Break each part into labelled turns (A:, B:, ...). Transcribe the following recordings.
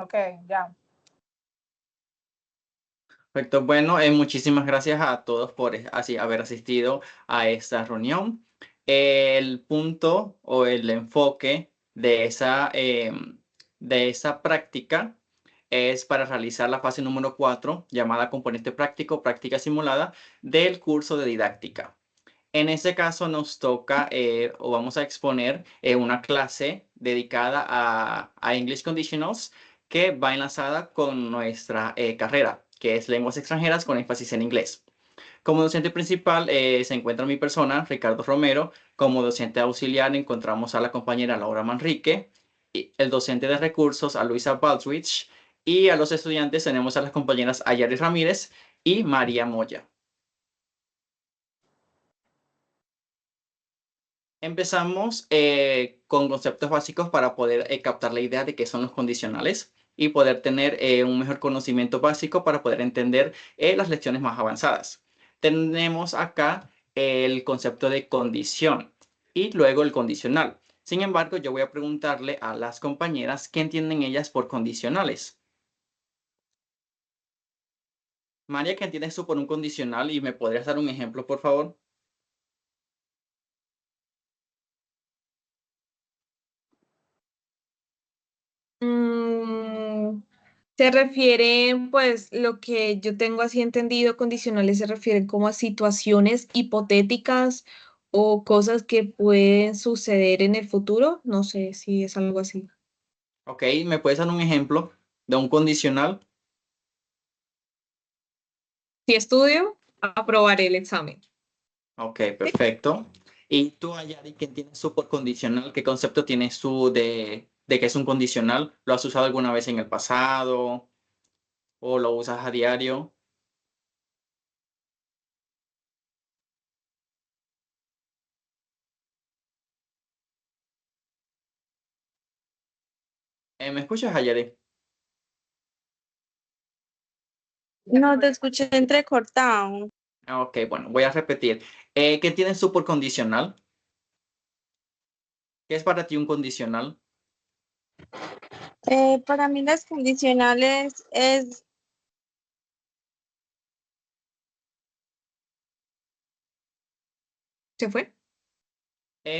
A: Ok, ya.
B: Perfecto. Bueno, muchísimas gracias a todos por así haber asistido a esta reunión. El punto o el enfoque de esa práctica es para realizar la fase número 4, llamada componente práctico, práctica simulada, del curso de didáctica. En este caso nos toca o vamos a exponer una clase dedicada a English Conditionals que va enlazada con nuestra carrera, que es lenguas extranjeras con énfasis en inglés. Como docente principal se encuentra mi persona, Ricardo Romero. Como docente auxiliar encontramos a la compañera Laura Manrique, y el docente de recursos a Luisa Baldrich, y a los estudiantes tenemos a las compañeras Ayari Ramírez y María Moya. Empezamos con conceptos básicos para poder captar la idea de qué son los condicionales y poder tener un mejor conocimiento básico para poder entender las lecciones más avanzadas. Tenemos acá el concepto de condición y luego el condicional. Sin embargo, yo voy a preguntarle a las compañeras qué entienden ellas por condicionales. María, ¿qué entiendes tú por un condicional? ¿Y me podrías dar un ejemplo, por favor?
C: Mm, se refieren, pues, lo que yo tengo así entendido, condicionales se refieren como a situaciones hipotéticas o cosas que pueden suceder en el futuro. No sé si es algo así.
B: Ok, ¿me puedes dar un ejemplo de un condicional?
C: Si estudio, aprobaré el examen.
B: Ok, perfecto. ¿Y tú, Ayari, qué tienes tú por condicional? ¿Qué concepto tienes tú de que es un condicional? ¿Lo has usado alguna vez en el pasado o lo usas a diario? ¿Me escuchas, Ayari?
D: No te escuché entrecortado.
B: Ok, bueno, voy a repetir. ¿Qué tienes tú por condicional? ¿Qué es para ti un condicional?
D: Para mí las condicionales es,
C: ¿Se fue?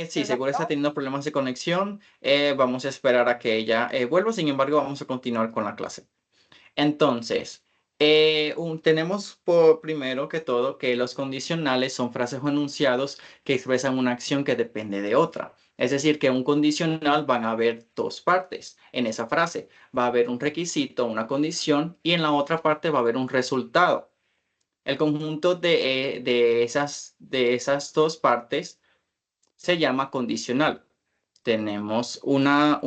B: Sí, seguro está teniendo problemas de conexión. Vamos a esperar a que ella vuelva. Sin embargo, vamos a continuar con la clase. Entonces, tenemos por primero que todo que los condicionales son frases o enunciados que expresan una acción que depende de otra. Es decir, que un condicional van a haber dos partes en esa frase. Va a haber un requisito, una condición, y en la otra parte va a haber un resultado. El conjunto de esas dos partes se llama condicional. Tenemos una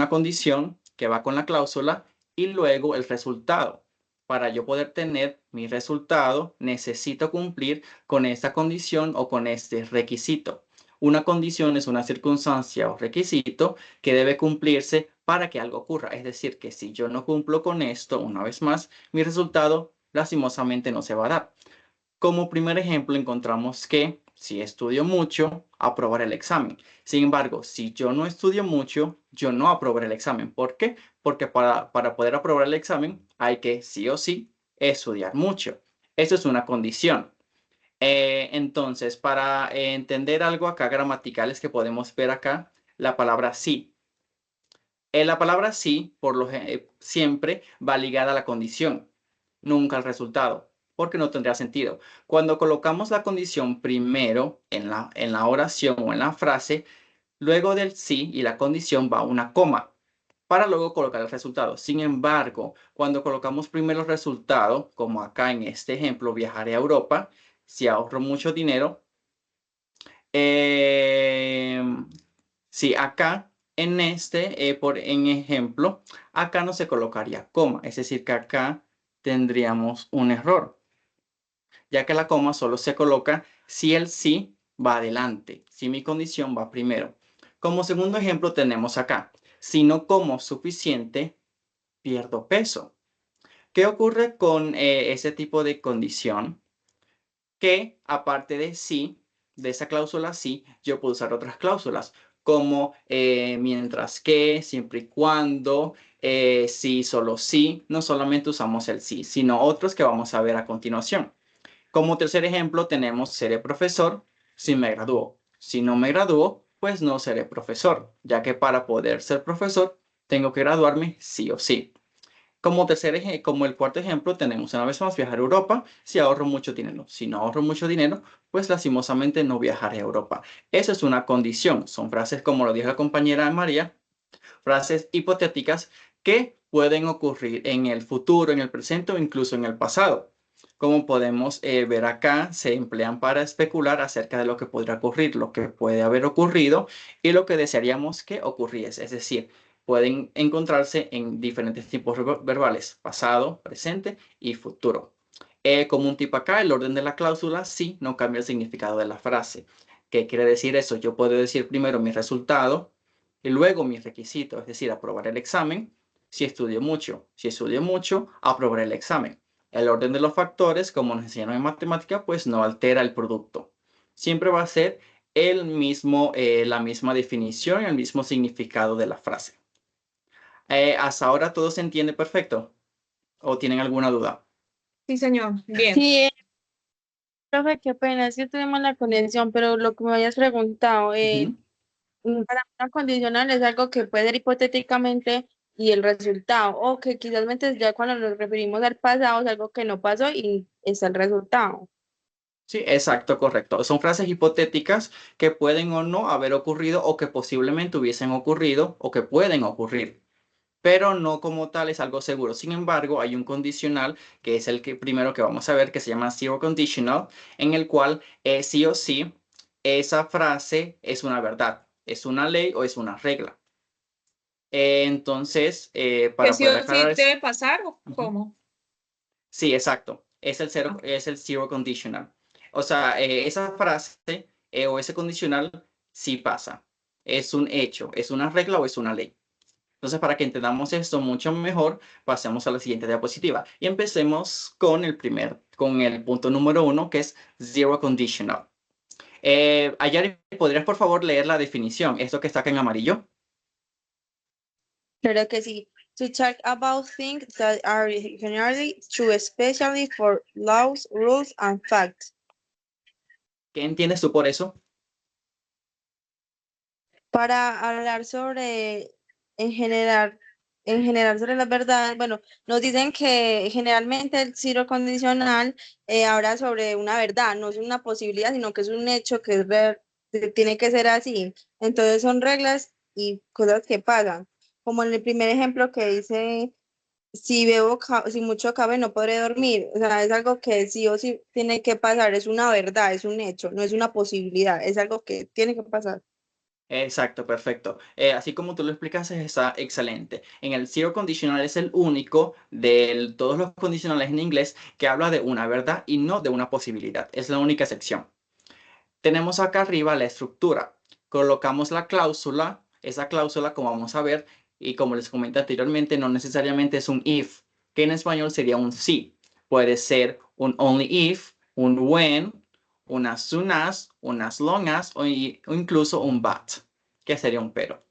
B: condición que va con la cláusula y luego el resultado. Para yo poder tener mi resultado, necesito cumplir con esta condición o con este requisito. Una condición es una circunstancia o requisito que debe cumplirse para que algo ocurra. Es decir, que si yo no cumplo con esto, una vez más, mi resultado lastimosamente no se va a dar. Como primer ejemplo, encontramos que si estudio mucho, aprobaré el examen. Sin embargo, si yo no estudio mucho, yo no aprobaré el examen. ¿Por qué? Porque para poder aprobar el examen hay que sí o sí estudiar mucho. Eso es una condición. Entonces, para entender algo acá gramaticales que podemos ver acá, la palabra sí. La palabra sí, siempre va ligada a la condición, nunca al resultado, porque no tendría sentido. Cuando colocamos la condición primero en la oración o en la frase, luego del sí y la condición va una coma para luego colocar el resultado. Sin embargo, cuando colocamos primero el resultado, como acá en este ejemplo, viajaré a Europa, si ahorro mucho dinero, eh, sí, acá en ejemplo, acá no se colocaría coma, es decir, que acá tendríamos un error, ya que la coma solo se coloca si el sí va adelante, si mi condición va primero. Como segundo ejemplo tenemos acá, si no como suficiente, pierdo peso. ¿Qué ocurre con ese tipo de condición? Que aparte de sí, de esa cláusula sí, yo puedo usar otras cláusulas como mientras que, siempre y cuando, sí, solo sí, no solamente usamos el sí, sino otros que vamos a ver a continuación. Como tercer ejemplo tenemos seré profesor si me gradúo. Si no me gradúo, pues no seré profesor, ya que para poder ser profesor tengo que graduarme sí o sí. Como el cuarto ejemplo, tenemos una vez más viajar a Europa si ahorro mucho dinero. Si no ahorro mucho dinero, pues lastimosamente no viajaré a Europa. Eso es una condición. Son frases como lo dijo la compañera María, frases hipotéticas que pueden ocurrir en el futuro, en el presente o incluso en el pasado. Como podemos ver acá, se emplean para especular acerca de lo que podrá ocurrir, lo que puede haber ocurrido y lo que desearíamos que ocurriese. Es decir, pueden encontrarse en diferentes tipos verbales, pasado, presente y futuro. Como un tipo acá, el orden de la cláusula sí no cambia el significado de la frase. ¿Qué quiere decir eso? Yo puedo decir primero mi resultado y luego mi requisito, es decir, aprobar el examen. Si estudio mucho, aprobaré el examen. El orden de los factores, como nos enseñaron en matemática, pues no altera el producto. Siempre va a ser la misma definición y el mismo significado de la frase. ¿Hasta ahora todo se entiende perfecto? ¿O tienen alguna duda?
C: Sí, señor. Bien.
D: Sí, profe, qué pena, es que tuvimos la conexión, pero lo que me habías preguntado,
B: Ujú.
D: para una condicional es algo que puede ser hipotéticamente y el resultado, o que quizás ya cuando nos referimos al pasado es algo que no pasó y está el resultado.
B: Sí, exacto, correcto. Son frases hipotéticas que pueden o no haber ocurrido o que posiblemente hubiesen ocurrido o que pueden ocurrir, pero no como tal es algo seguro. Sin embargo, hay un condicional que es el que primero que vamos a ver que se llama zero conditional, en el cual sí o sí esa frase es una verdad, es una ley o es una regla. Entonces,
C: ¿Que
B: para
C: sí
B: poder
C: o sí
B: aclarar eso,
C: debe pasar o
B: ujú.
C: cómo?
B: Sí, exacto.
C: Ah,
B: Es el zero conditional. O sea, esa frase o ese condicional sí pasa. Es un hecho, es una regla o es una ley. Entonces, para que entendamos esto mucho mejor, pasemos a la siguiente diapositiva y empecemos con el punto número uno, que es zero conditional. Ayari, ¿podrías por favor leer la definición? Esto que está acá en amarillo.
D: Claro que sí. To talk about things that are generally true, especially for laws, rules, and facts.
B: ¿Qué entiendes tú por eso?
D: Para hablar sobre, en general, sobre las verdades, bueno, nos dicen que generalmente el cero condicional habla sobre una verdad, no es una posibilidad, sino que es un hecho que es que tiene que ser así. Entonces son reglas y cosas que pasan. Como en el primer ejemplo que dice, si mucho cabe, no podré dormir. O sea, es algo que sí o sí tiene que pasar, es una verdad, es un hecho, no es una posibilidad, es algo que tiene que pasar.
B: Exacto, perfecto. Así como tú lo explicas, está excelente. En el zero conditional es el único de todos los condicionales en inglés que habla de una verdad y no de una posibilidad. Es la única excepción. Tenemos acá arriba la estructura. Colocamos la cláusula. Esa cláusula, como vamos a ver, y como les comenté anteriormente, no necesariamente es un if, que en español sería un si. Puede ser un only if, un when, un as soon as, un as long as o incluso un but, que sería un pero.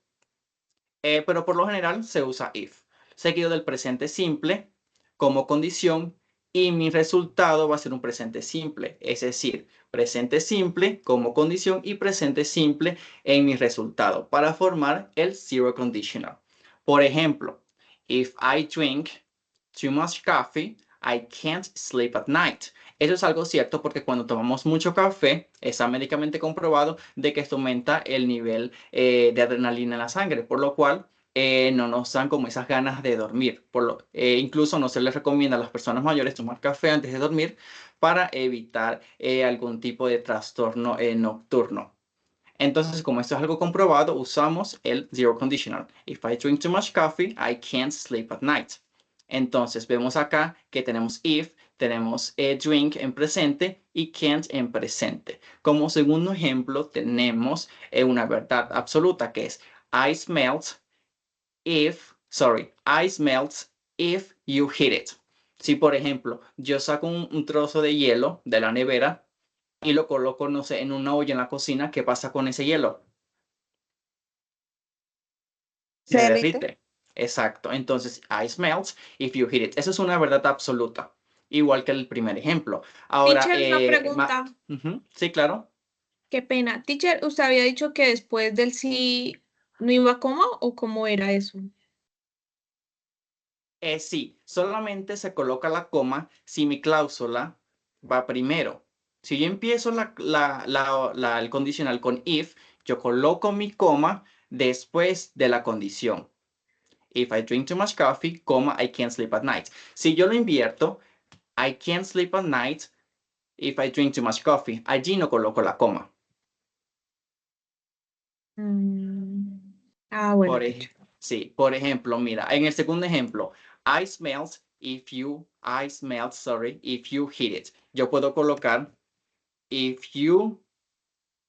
B: Pero por lo general se usa if, seguido del presente simple como condición y mi resultado va a ser un presente simple, es decir, presente simple como condición y presente simple en mi resultado para formar el zero conditional. Por ejemplo, if I drink too much coffee, I can't sleep at night. Eso es algo cierto porque cuando tomamos mucho café, está médicamente comprobado de que esto aumenta el nivel de adrenalina en la sangre, por lo cual no nos dan como esas ganas de dormir. Incluso no se les recomienda a las personas mayores tomar café antes de dormir para evitar algún tipo de trastorno nocturno. Entonces, como esto es algo comprobado, usamos el zero conditional. If I drink too much coffee, I can't sleep at night. Entonces, vemos acá que tenemos if, tenemos drink en presente y can't en presente. Como segundo ejemplo, tenemos una verdad absoluta que es ice melts if you heat it. Si, por ejemplo, yo saco un trozo de hielo de la nevera y lo coloco, no sé, en una olla en la cocina, ¿qué pasa con ese hielo?
D: ¿Se
B: Se
D: derrite?
B: derrite. Exacto. Entonces, ice melts if you heat it. Eso es una verdad absoluta. Igual que el primer ejemplo. Ahora,
C: Teacher, una pregunta.
B: Sí, claro.
C: Qué pena. Teacher, ¿usted había dicho que después del sí no iba coma o cómo era eso?
B: Sí, solamente se coloca la coma si mi cláusula va primero. Si yo empiezo el condicional con if, yo coloco mi coma después de la condición. If I drink too much coffee, coma, I can't sleep at night. Si yo lo invierto, I can't sleep at night if I drink too much coffee. Allí no coloco la coma.
C: Mm. Ah, bueno, teacher.
B: Sí, por ejemplo, mira, en el segundo ejemplo, I smells if you heat it. Yo puedo colocar if you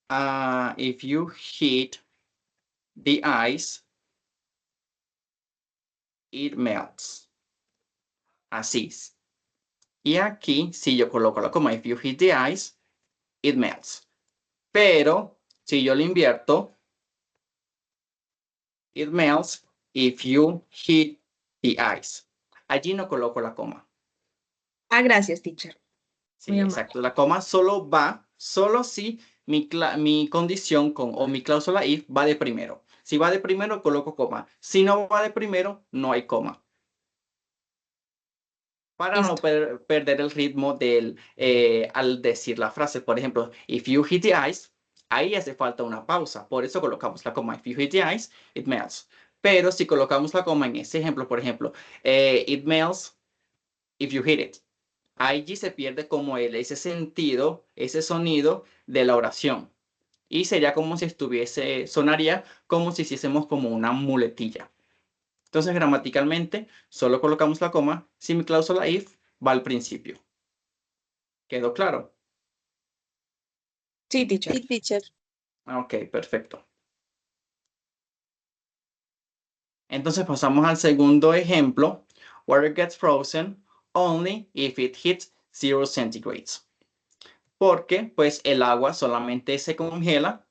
B: heat the ice, it melts. Así es. Y aquí, si yo coloco la coma, if you heat the ice, it melts. Pero si yo lo invierto, it melts if you heat the ice. Allí no coloco la coma.
C: Ah, gracias, teacher. Muy
B: Sí,
C: amable.
B: exacto. La coma solo si mi condición o mi cláusula if va de primero. Si va de primero, coloco coma. Si no va de primero, no hay coma. Para no
C: Listo.
B: perder el ritmo al decir la frase. Por ejemplo, if you hit the ice, ahí hace falta una pausa. Por eso colocamos la coma. If you hit the ice, it melts. Pero si colocamos la coma en ese ejemplo, por ejemplo, it melts if you hit it. Allí se pierde como ese sentido, ese sonido de la oración. Y sería como si sonaría como si hiciésemos como una muletilla. Entonces, gramaticalmente, solo colocamos la coma si mi cláusula if va al principio. ¿Quedó claro?
C: Sí, teacher.
D: Sí, teacher.
B: Ok, perfecto. Entonces pasamos al segundo ejemplo. Water gets frozen only if it hits 0 centigrades. Porque, pues, el agua solamente se congela,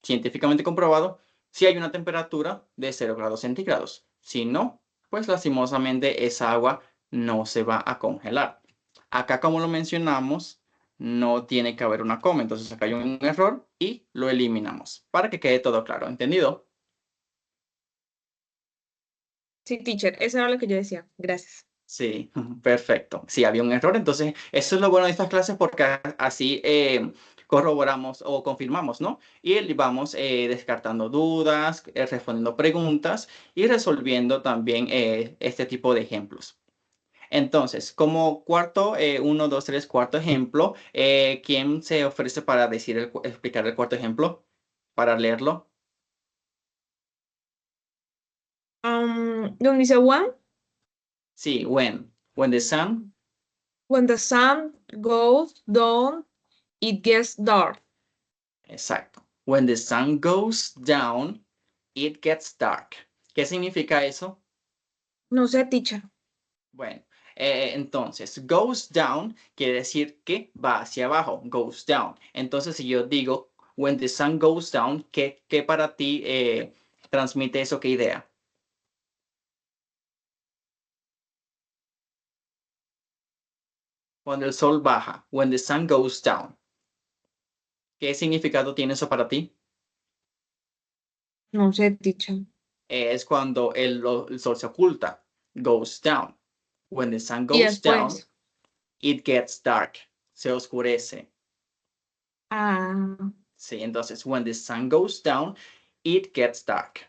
B: científicamente comprobado, si hay una temperatura de 0 grados centígrados. Si no, pues lastimosamente esa agua no se va a congelar. Acá, como lo mencionamos, no tiene que haber una coma. Entonces acá hay un error y lo eliminamos para que quede todo claro. ¿Entendido?
C: Sí, teacher. Eso era lo que yo decía. Gracias.
B: Sí, perfecto. Sí, había un error. Entonces, eso es lo bueno de estas clases porque así corroboramos o confirmamos, ¿no? Y vamos descartando dudas, respondiendo preguntas y resolviendo también este tipo de ejemplos. Entonces, como cuarto, 1, 2, 3, cuarto ejemplo, ¿quién se ofrece para explicar el cuarto ejemplo? Para leerlo.
C: Donde dice one,
B: Sí, when the sun,
C: when the sun goes down, it gets dark.
B: exacto. When the sun goes down, it gets dark. ¿Qué significa eso?
C: No sé, teacher.
B: Bueno, entonces, goes down quiere decir que va hacia abajo, goes down. Entonces, si yo digo, when the sun goes down, ¿qué para ti transmite eso? ¿Qué idea? Cuando el sol baja, when the sun goes down. ¿Qué significado tiene eso para ti?
C: No sé, teacher.
B: Es cuando el sol se oculta, goes down. When the sun
C: Y
B: goes down,
C: después.
B: it gets dark, se oscurece.
C: Ah,
B: Sí, entonces, when the sun goes down, it gets dark.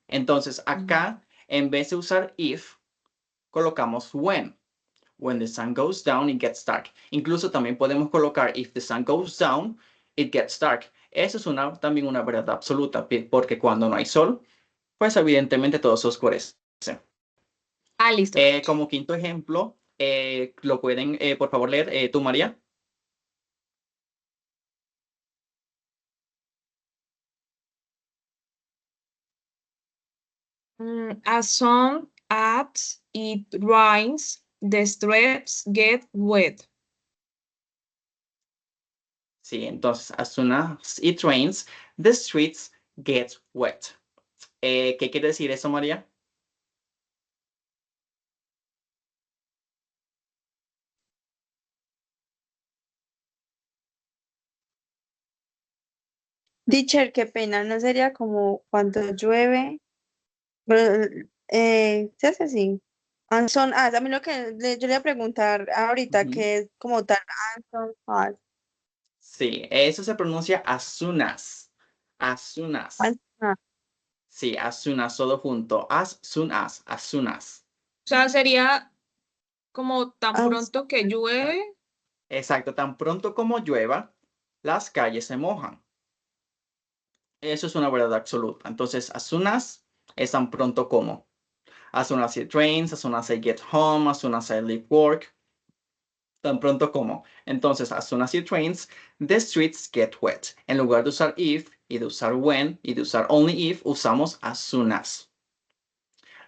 B: Entonces, acá, en vez de usar if, colocamos when. When the sun goes down, it gets dark. Incluso también podemos colocar if the sun goes down, it gets dark. Eso es también una verdad absoluta, porque cuando no hay sol, pues evidentemente todo se oscurece.
C: listo.
B: Como quinto ejemplo, lo pueden, por favor, leer tú, María.
C: As soon as it rains, the streets get wet.
B: Sí, entonces, as soon as it rains, the streets get wet. ¿Qué quiere decir eso, María?
D: Teacher, qué pena, ¿no sería como cuando llueve? Pero, se hace así. Son as, a mí lo que yo le voy a preguntar ahorita,
B: Ujú.
D: que es como tal, son as.
B: Sí, eso se pronuncia as soon as. As soon as.
D: Ah,
B: Sí, as soon as, todo junto. As soon as, as soon as.
C: O sea, sería como tan
D: as-
C: pronto que llueve.
B: Exacto, tan pronto como llueva, las calles se mojan. Eso es una verdad absoluta. Entonces, as soon as es tan pronto como. As soon as it rains, as soon as I get home, as soon as I leave work. Tan pronto como. Entonces, as soon as it rains, the streets get wet. En lugar de usar if y de usar when y de usar only if, usamos as soon as.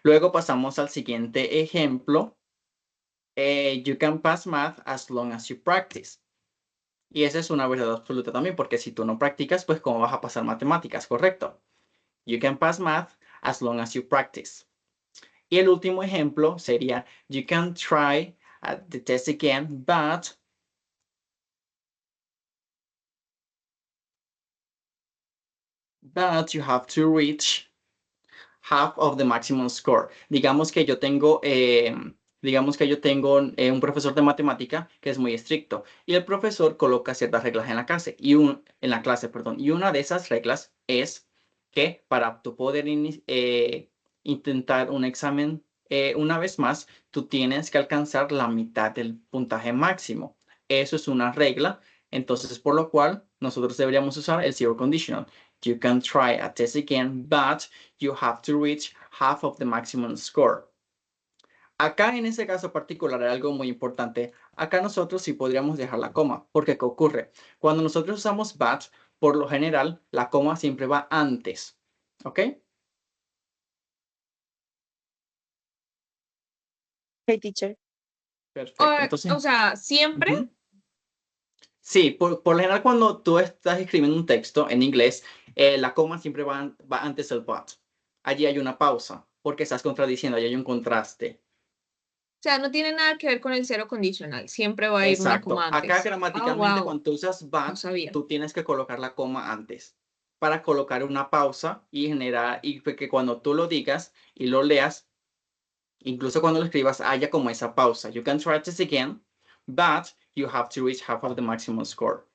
B: Luego pasamos al siguiente ejemplo. You can pass math as long as you practice. Y esa es una verdad absoluta también, porque si tú no practicas, pues ¿cómo vas a pasar matemáticas? Correcto. You can pass math as long as you practice. Y el último ejemplo sería, you can try the test again, but you have to reach half of the maximum score. Digamos que yo tengo, un profesor de matemática que es muy estricto y el profesor coloca ciertas reglas en la clase y una de esas reglas es que para tú poder intentar un examen una vez más, tú tienes que alcanzar la mitad del puntaje máximo. Eso es una regla, entonces por lo cual nosotros deberíamos usar el zero conditional. You can try a test again, but you have to reach half of the maximum score. Acá en ese caso particular hay algo muy importante. Acá nosotros sí podríamos dejar la coma, porque ¿qué ocurre? Cuando nosotros usamos but, por lo general, la coma siempre va antes. ¿Ok?
D: ok, teacher.
B: Perfecto. Entonces,
C: O sea, siempre.
B: ujú. Sí, por lo general cuando tú estás escribiendo un texto en inglés, la coma siempre va antes del but. Allí hay una pausa, porque estás contradiciendo, allí hay un contraste.
C: O sea, no tiene nada que ver con el cero condicional. Siempre va a ir una
B: Exacto.
C: coma
B: Acá
C: antes. Ah,
B: gramaticalmente
C: wow.
B: cuando tú usas
C: No
B: but,
C: sabía.
B: tú tienes que colocar la coma antes para colocar una pausa y generar y que cuando tú lo digas y lo leas, incluso cuando lo escribas, haya como esa pausa. You can try this again, but you have to reach half of the maximum score.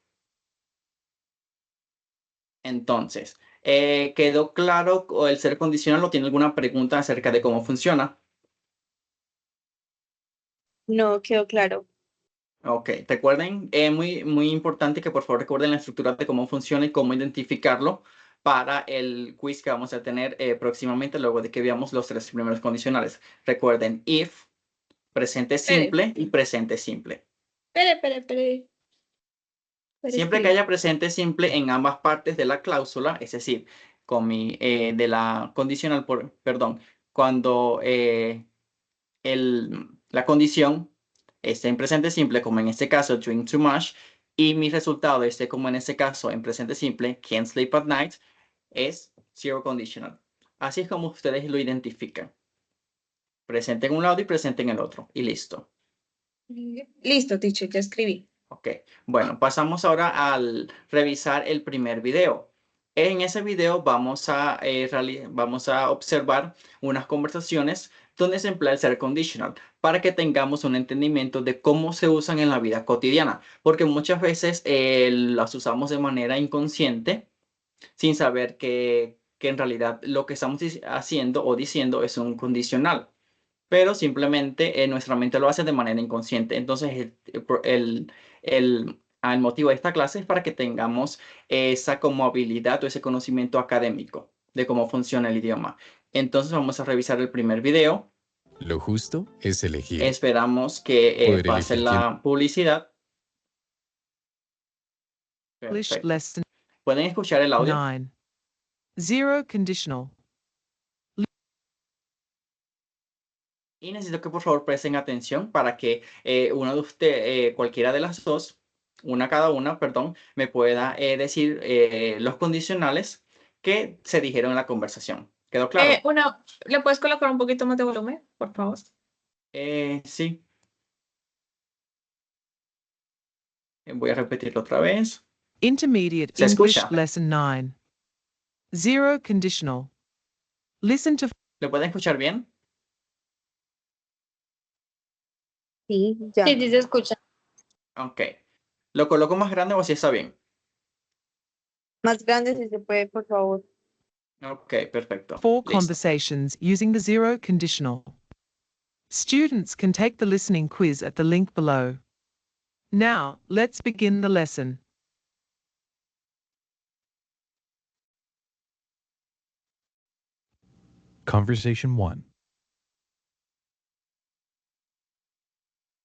B: Entonces, ¿quedó claro o el ser condicional o tiene alguna pregunta acerca de cómo funciona?
D: No quedó claro.
B: Ok, recuerden, es muy importante que por favor recuerden la estructura de cómo funciona y cómo identificarlo para el quiz que vamos a tener próximamente luego de que veamos los tres primeros condicionales. Recuerden, if, presente
C: Espere,
B: simple y presente simple.
C: espere.
B: Siempre que
C: Escribo.
B: haya presente simple en ambas partes de la cláusula, es decir, de la condicional, perdón, cuando la condición esté en presente simple, como en este caso, drink too much, y mi resultado esté como en este caso en presente simple, can't sleep at night, es zero conditional. Así es como ustedes lo identifican. Presente en un lado y presente en el otro. Y listo.
C: Listo, teacher, ya escribí.
B: Ok. Bueno, pasamos ahora al revisar el primer video. En ese video vamos a observar unas conversaciones donde se emplea el ser conditional para que tengamos un entendimiento de cómo se usan en la vida cotidiana, porque muchas veces las usamos de manera inconsciente sin saber que en realidad lo que estamos haciendo o diciendo es un condicional, pero simplemente nuestra mente lo hace de manera inconsciente. Entonces, el motivo de esta clase es para que tengamos esa como habilidad o ese conocimiento académico de cómo funciona el idioma. Entonces, vamos a revisar el primer video.
A: Lo justo es elegir.
B: Esperamos que
A: Poder
B: pase
A: elegir
B: la publicidad.
E: English
B: Perfecto.
E: lesson
B: ¿Pueden escuchar el audio?
E: 9. Zero conditional.
B: Y necesito que por favor presten atención para que uno de ustedes, cualquiera de las dos, una cada una, perdón, me pueda decir los condicionales que se dijeron en la conversación. ¿Quedó claro?
C: ¿Le puedes colocar un poquito más de volumen, por favor?
B: Sí. Voy a repetirlo otra vez.
E: Intermediate
B: ¿Se
E: English
B: escucha?
E: lesson 9. Zero conditional. Listen to
B: ¿Lo pueden escuchar bien?
D: Sí, ya.
C: Sí, sí se escucha.
B: Ok. ¿Lo coloco más grande o así está bien?
D: Más grande si se puede, por favor.
B: Ok, perfecto.
E: four
B: Listo.
E: conversations using the zero conditional. Students can take the listening quiz at the link below. Now, let's begin the lesson.
A: Conversation 1.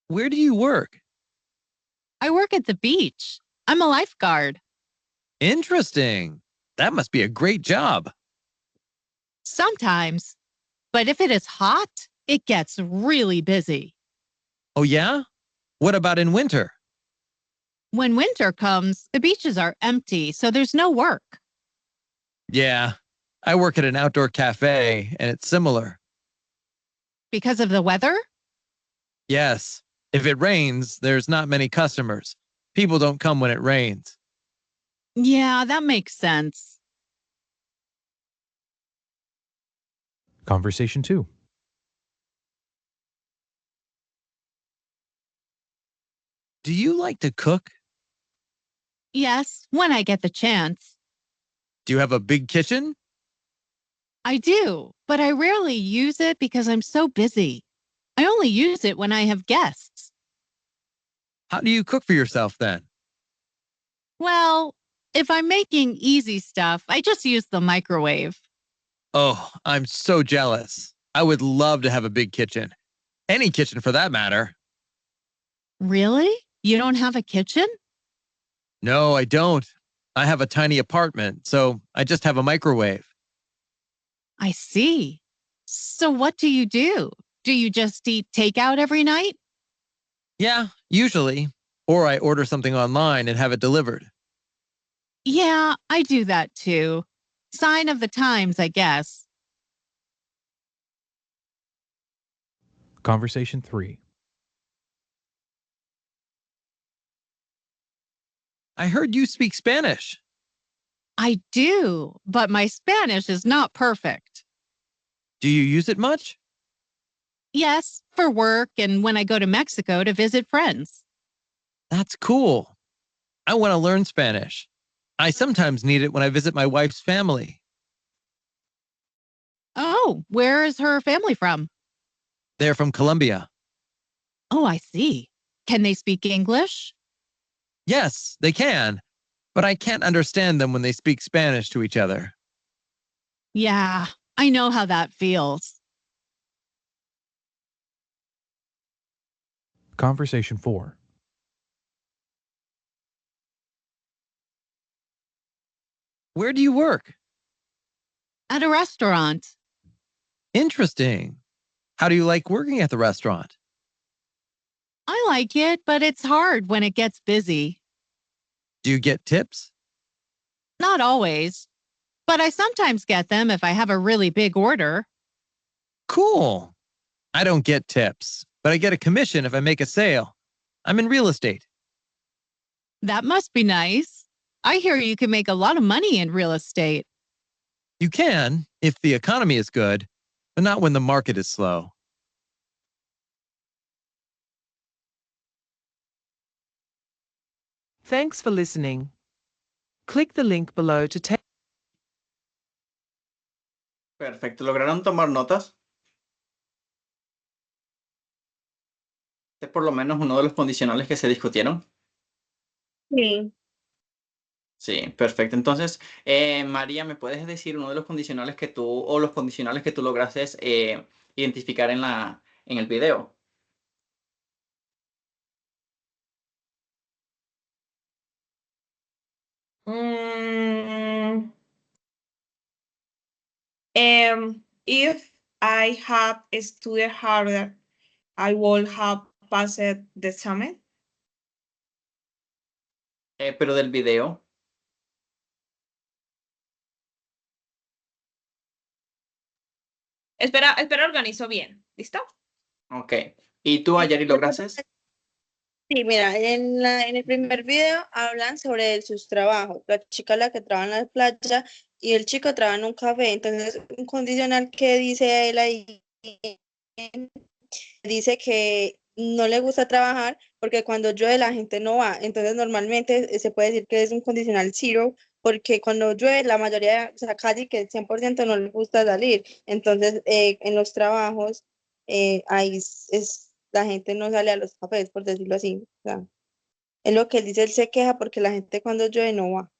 F: Where do you work?
G: I work at the beach. I'm a lifeguard.
F: Interesting. That must be a great job.
G: Sometimes. But if it is hot, it gets really busy.
F: Oh, yeah? What about in winter?
G: When winter comes, the beaches are empty, so there's no work.
F: Yeah, I work at an outdoor cafe, and it's similar.
G: Because of the weather?
F: Yes, if it rains, there's not many customers. People don't come when it rains.
G: Yeah, that makes sense.
A: Conversation 2.
F: Do you like to cook?
G: Yes, when I get the chance.
F: Do you have a big kitchen?
G: I do, but I rarely use it because I'm so busy. I only use it when I have guests.
F: How do you cook for yourself then?
G: Well, if I'm making easy stuff, I just use the microwave.
F: Oh, I'm so jealous. I would love to have a big kitchen. Any kitchen for that matter.
G: Really? You don't have a kitchen?
F: No, I don't. I have a tiny apartment, so I just have a microwave.
G: I see. So what do you do? Do you just eat takeout every night?
F: Yeah, usually. Or I order something online and have it delivered.
G: Yeah, I do that too. Sign of the times, I guess.
A: Conversation 3.
F: I heard you speak Spanish.
G: I do, but my Spanish is not perfect.
F: Do you use it much?
G: Yes, for work and when I go to Mexico to visit friends.
F: That's cool. I want to learn Spanish. I sometimes need it when I visit my wife's family.
G: Oh, where is her family from?
F: They're from Colombia.
G: Oh, I see. Can they speak English?
F: Yes, they can, but I can't understand them when they speak Spanish to each other.
G: Yeah, I know how that feels.
A: Conversation 4.
F: Where do you work?
G: At a restaurant.
F: Interesting. How do you like working at the restaurant?
G: I like it, but it's hard when it gets busy.
F: Do you get tips?
G: Not always, but I sometimes get them if I have a really big order.
F: Cool. I don't get tips, but I get a commission if I make a sale. I'm in real estate.
G: That must be nice. I hear you can make a lot of money in real estate.
F: You can, if the economy is good, but not when the market is slow.
E: Thanks for listening. Click the link below to take.
B: Perfecto. ¿Lograron tomar notas? Es por lo menos uno de los condicionales que se discutieron.
D: Sí.
B: Sí, perfecto. Entonces, María, ¿me puedes decir uno de los condicionales que tú, o los condicionales que tú lograste identificar en el video?
C: If I had studied harder, I would have passed the exam.
B: Pero del video.
C: Espera, organizo bien. ¿Listo?
B: Ok. ¿Y tú, Ayari, lograste?
D: Sí, mira, en el primer video hablan sobre sus trabajos. La chica la que trabaja en la playa y el chico trabaja en un café. Entonces, un condicional que dice él ahí, dice que no le gusta trabajar porque cuando llueve la gente no va. Entonces, normalmente se puede decir que es un condicional zero porque cuando llueve la mayoría, o sea, casi que el 100% no le gusta salir. Entonces, en los trabajos, ahí la gente no sale a los cafés, por decirlo así. O sea, es lo que él dice, él se queja porque la gente cuando llueve no va.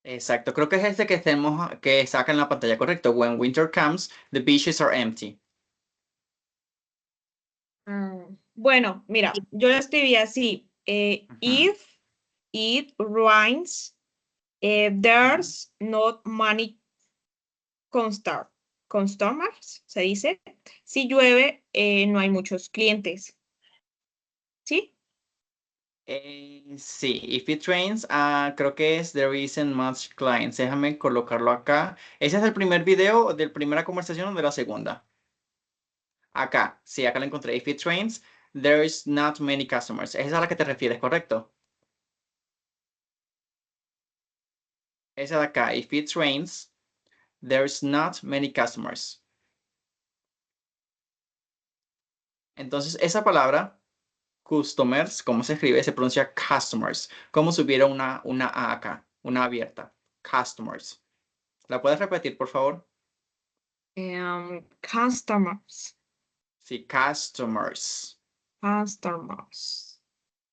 B: Exacto, creo que es este que saca en la pantalla, correcto. When winter comes, the beaches are empty.
C: Bueno, mira, yo lo escribí así.
B: Ujú.
C: If it rains, there's not many customers, se dice. Si llueve, no hay muchos clientes. ¿Sí?
B: Sí, if it rains, creo que es there isn't much clients. Déjame colocarlo acá. ¿Ese es el primer video de la primera conversación o de la segunda? Acá, sí, acá lo encontré. If it rains, there is not many customers. Esa es a la que te refieres, ¿correcto? Esa de acá, if it rains, there's not many customers. Entonces, esa palabra, customers, ¿cómo se escribe? Se pronuncia customers. Como si hubiera una A acá, una abierta. Customers. ¿La puedes repetir, por favor?
C: Customers.
B: Sí, customers.
C: Customers.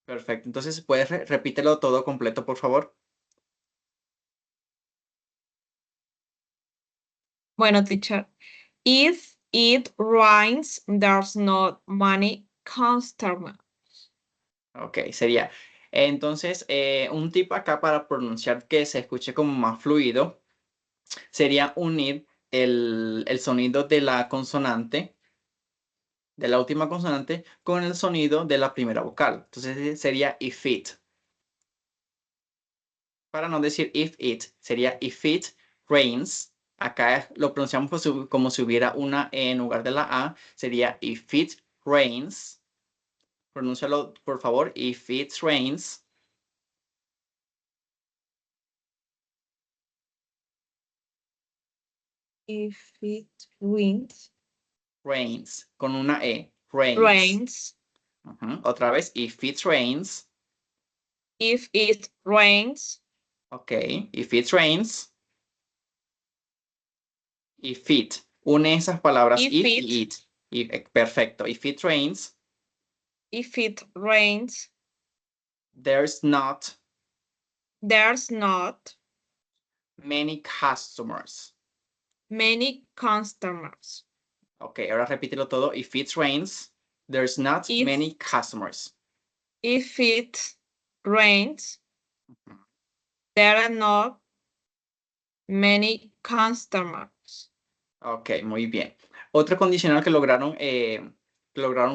B: Perfecto. Entonces, ¿puedes repítelo todo completo, por favor?
C: Bueno, teacher. If it rains, there's not many customers.
B: Ok, sería. Entonces, un tip acá para pronunciar que se escuche como más fluido sería unir el sonido de la consonante, de la última consonante, con el sonido de la primera vocal. Entonces sería if it. Para no decir if it, sería if it rains. Acá lo pronunciamos como si hubiera una E en lugar de la A. Sería if it rains. Pronúncialo, por favor. If it rains.
C: If it rains.
B: Rains. Con una E. Rains.
C: Rains.
B: Otra vez. If it rains.
C: If it rains.
B: Ok. If it rains. If it. Une esas palabras
C: If
B: if
C: it.
B: y it. Perfecto. If it rains.
C: If it rains.
B: There's not
C: There's not
B: many customers.
C: many customers.
B: Ok, ahora repítelo todo. If it rains, there's not
C: If-
B: many customers.
C: If it rains, there are not many customers.
B: Ok, muy bien. Otro condicional que lograron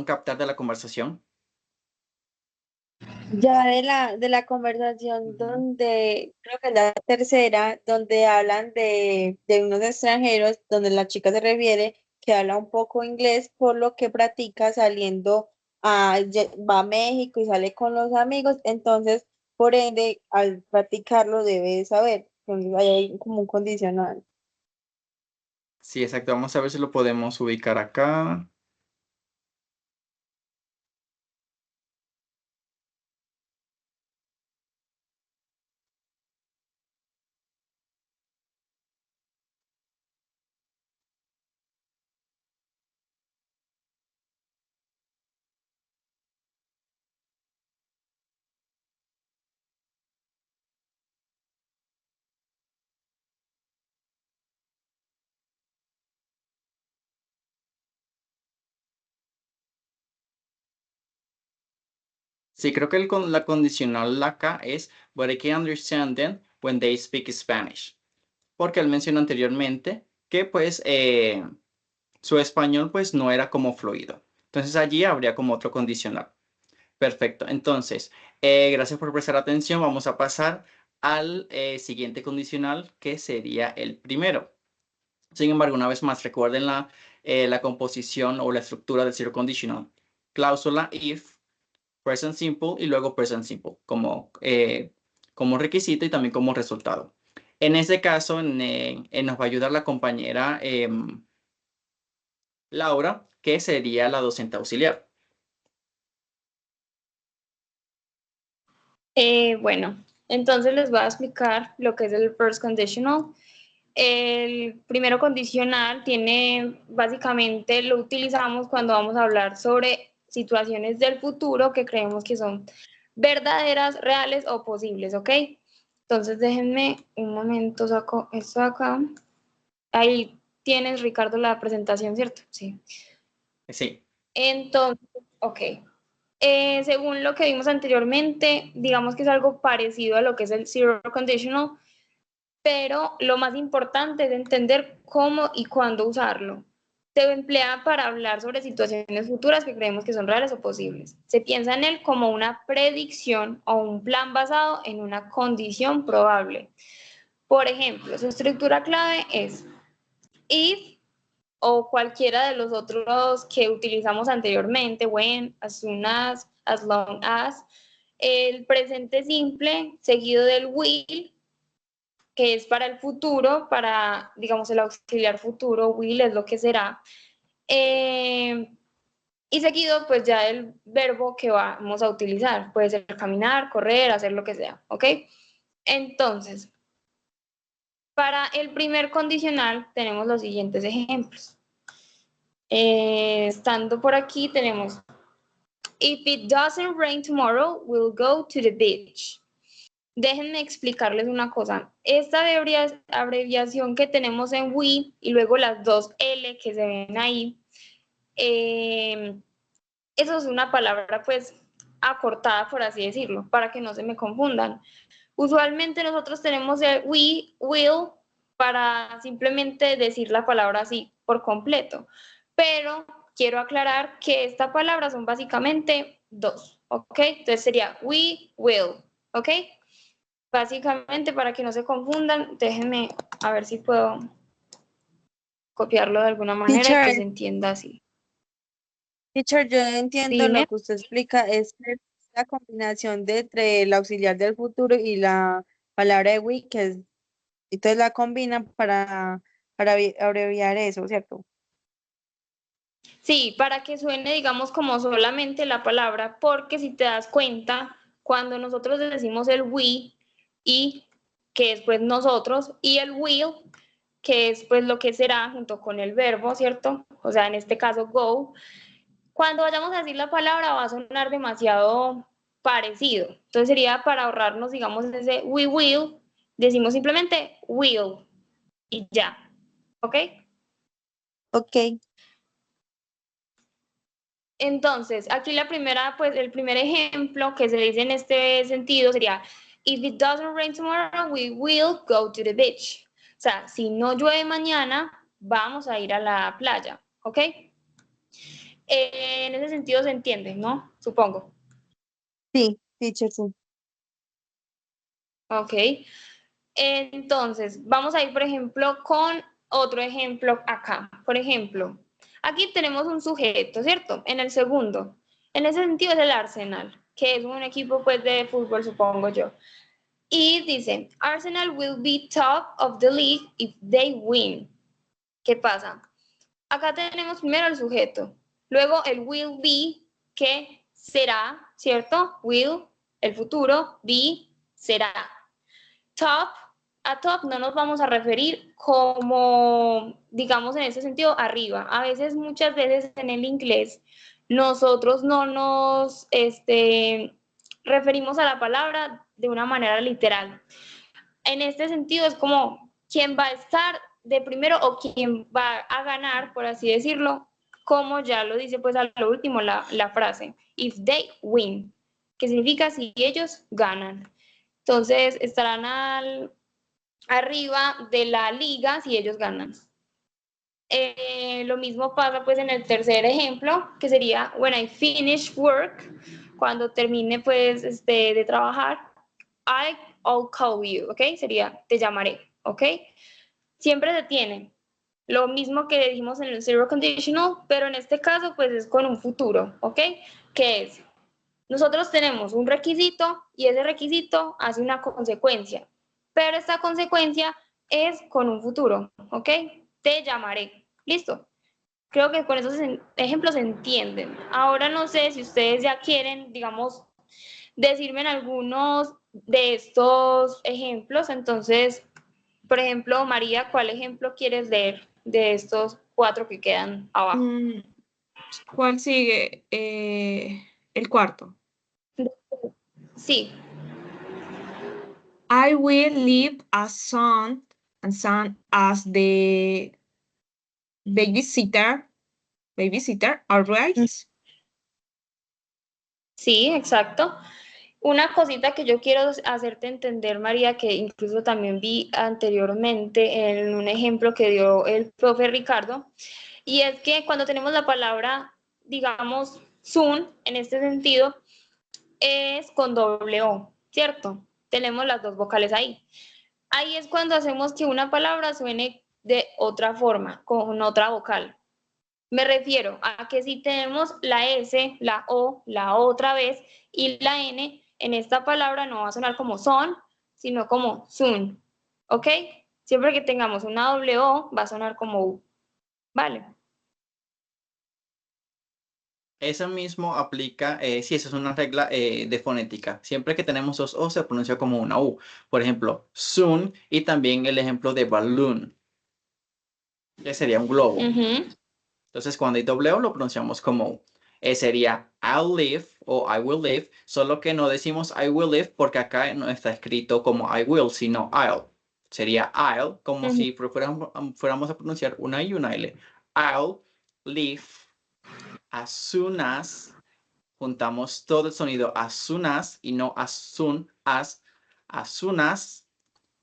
B: captar de la conversación.
D: Ya de la conversación donde, creo que es la tercera, donde hablan de unos extranjeros, donde la chica se refiere que habla un poco inglés, por lo que practica saliendo va a México y sale con los amigos, entonces, por ende, al practicarlo debe saber. Entonces, ahí hay como un condicional.
B: Sí, exacto. Vamos a ver si lo podemos ubicar acá. Sí, creo que la condicional acá es but I can understand them when they speak Spanish. Porque él mencionó anteriormente que pues su español pues no era como fluido. Entonces allí habría como otro condicional. Perfecto. Entonces, gracias por prestar atención. Vamos a pasar al siguiente condicional que sería el primero. Sin embargo, una vez más, recuerden la composición o la estructura del zero conditional. Cláusula if, present simple y luego present simple como requisito y también como resultado. En ese caso, nos va a ayudar la compañera Laura, que sería la docente auxiliar.
H: Bueno, entonces les voy a explicar lo que es el first conditional. El primero condicional básicamente lo utilizamos cuando vamos a hablar sobre situaciones del futuro que creemos que son verdaderas, reales o posibles, ¿ok? Entonces déjenme un momento, saco esto de acá. Ahí tienes, Ricardo, la presentación, ¿cierto? Sí.
B: Sí.
H: Entonces, ok. Según lo que vimos anteriormente, digamos que es algo parecido a lo que es el zero conditional, pero lo más importante es entender cómo y cuándo usarlo. Se emplea para hablar sobre situaciones futuras que creemos que son reales o posibles. Se piensa en él como una predicción o un plan basado en una condición probable. Por ejemplo, su estructura clave es if o cualquiera de los otros que utilizamos anteriormente, when, as soon as long as, el presente simple seguido del will, que es para el futuro, para, digamos, el auxiliar futuro, will es lo que será, y seguido, pues ya el verbo que vamos a utilizar, puede ser caminar, correr, hacer lo que sea, ¿ok? Entonces, para el primer condicional tenemos los siguientes ejemplos. Estando por aquí tenemos, if it doesn't rain tomorrow, we'll go to the beach. Déjenme explicarles una cosa. Esta abreviación que tenemos en we y luego las dos L que se ven ahí, eso es una palabra pues acortada, por así decirlo, para que no se me confundan. Usualmente nosotros tenemos el we, will, para simplemente decir la palabra así por completo. Pero quiero aclarar que esta palabra son básicamente dos, ¿ok? Entonces sería we, will, ¿ok? Básicamente, para que no se confundan, déjenme a ver si puedo copiarlo de alguna manera y que se entienda así.
D: Teacher, yo entiendo
H: Dime.
D: lo que usted explica, es que la combinación entre el auxiliar del futuro y la palabra de we, que es, entonces la combinan para abreviar eso, ¿cierto?
H: Sí, para que suene, digamos, como solamente la palabra, porque si te das cuenta, cuando nosotros decimos el we, y que es pues nosotros, y el will, que es pues lo que será junto con el verbo, ¿cierto? O sea, en este caso go, cuando vayamos a decir la palabra va a sonar demasiado parecido. Entonces sería para ahorrarnos, digamos, ese we will, decimos simplemente will y ya, ¿ok?
D: Ok.
H: Entonces, aquí pues el primer ejemplo que se dice en este sentido sería, if it doesn't rain tomorrow, we will go to the beach. O sea, si no llueve mañana, vamos a ir a la playa, ¿ok? En ese sentido se entiende, ¿no? Supongo.
D: Sí, teacher, sí.
H: Ok. Entonces, vamos a ir, por ejemplo, con otro ejemplo acá. Por ejemplo, aquí tenemos un sujeto, ¿cierto? En el segundo. En ese sentido es el Arsenal, que es un equipo pues de fútbol, supongo yo. Y dice, Arsenal will be top of the league if they win. ¿Qué pasa? Acá tenemos primero el sujeto, luego el will be, que será, ¿cierto? Will, el futuro, be, será. Top, a top no nos vamos a referir como, digamos, en ese sentido, arriba. A veces, muchas veces en el inglés, nosotros no nos referimos a la palabra de una manera literal. En este sentido es como quién va a estar de primero o quién va a ganar, por así decirlo, como ya lo dice pues a lo último la frase, if they win, que significa si ellos ganan. Entonces estarán arriba de la liga si ellos ganan. Lo mismo pasa pues en el tercer ejemplo, que sería when I finish work, cuando termine pues de trabajar, I'll call you, ¿ok? Sería te llamaré, ¿ok? Siempre se tiene. Lo mismo que dijimos en el zero conditional, pero en este caso pues es con un futuro, ¿ok? Que es Nosotros tenemos un requisito y ese requisito hace una consecuencia, pero esta consecuencia es con un futuro, ¿ok? Te llamaré. Listo. Creo que con esos ejemplos se entienden. Ahora no sé si ustedes ya quieren, digamos, decirme en algunos de estos ejemplos. Entonces, por ejemplo, María, ¿cuál ejemplo quieres leer de estos 4 que quedan abajo?
C: ¿Cuál sigue? El cuarto.
H: Sí,
C: I will leave as son as the babysitter. Alright.
H: sí, exacto. Una cosita que yo quiero hacerte entender, María, que incluso también vi anteriormente en un ejemplo que dio el profe Ricardo, y es que cuando tenemos la palabra, digamos, soon, en este sentido, es con doble O, ¿cierto? Tenemos las 2 vocales ahí. Ahí es cuando hacemos que una palabra suene de otra forma, con otra vocal. Me refiero a que si tenemos la S, la O, la O otra vez y la N, en esta palabra no va a sonar como son, sino como soon. ¿Ok? Siempre que tengamos una doble O, va a sonar como U. Vale.
B: Eso mismo aplica, sí, esa es una regla de fonética. Siempre que tenemos 2 O se pronuncia como una U. Por ejemplo, soon y también el ejemplo de balloon, que sería un globo. Entonces, cuando hay doble O lo pronunciamos como U. Sería I'll live o I will live, solo que no decimos I will live porque acá no está escrito como I will, sino I'll. Sería I'll, como si fuéramos a pronunciar una I y una L. I'll live as soon as, juntamos todo el sonido as soon as y no as soon as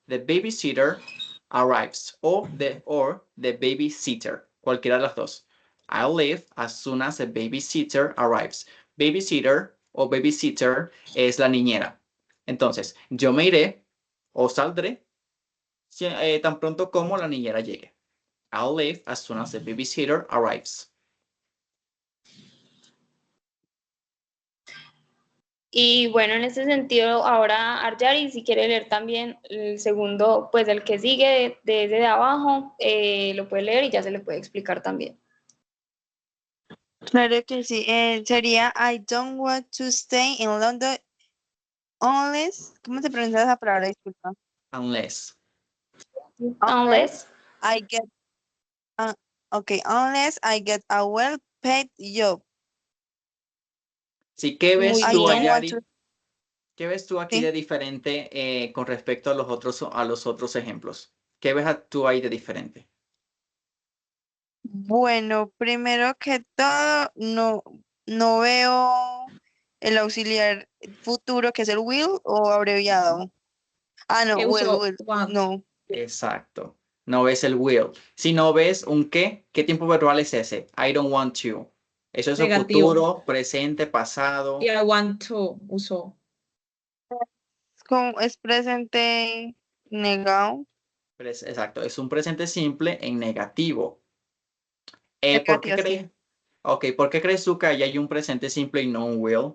B: the babysitter arrives or the babysitter, cualquiera de las dos. I'll leave as soon as the babysitter arrives. Babysitter o babysitter es la niñera. Entonces, yo me iré o saldré tan pronto como la niñera llegue. I'll leave as soon as the babysitter arrives.
H: Y bueno, en ese sentido, ahora Arjari, si quiere leer también el segundo, pues el que sigue desde de abajo, lo puede leer y ya se le puede explicar también.
D: Claro que sí. Sería I don't want to stay in London unless. ¿Cómo se pronuncia esa palabra? Disculpa.
B: Unless.
H: Unless.
D: I get. Okay, unless I get a well-paid job.
B: Sí, ¿qué ves
H: Muy
B: tú,
H: bien.
B: Ayari? ¿Qué ves tú aquí
D: Sí.
B: de diferente con respecto a los otros ejemplos? ¿Qué ves tú ahí de diferente?
D: Bueno, primero que todo, no veo el auxiliar futuro que es el will o abreviado. Ah, no,
C: Que
D: will,
C: usó want.
D: no.
B: Exacto. No ves el will. Si no ves un ¿qué tiempo verbal es ese? I don't want to. Eso es el
C: Negativo.
B: futuro, presente, pasado.
C: Y I want to usó.
D: Es presente negado.
B: Exacto, es un presente simple en negativo. ¿Por qué
D: Negativo, sí.
B: crees? Ok, ¿por qué crees tú que ahí hay un presente simple y no un will?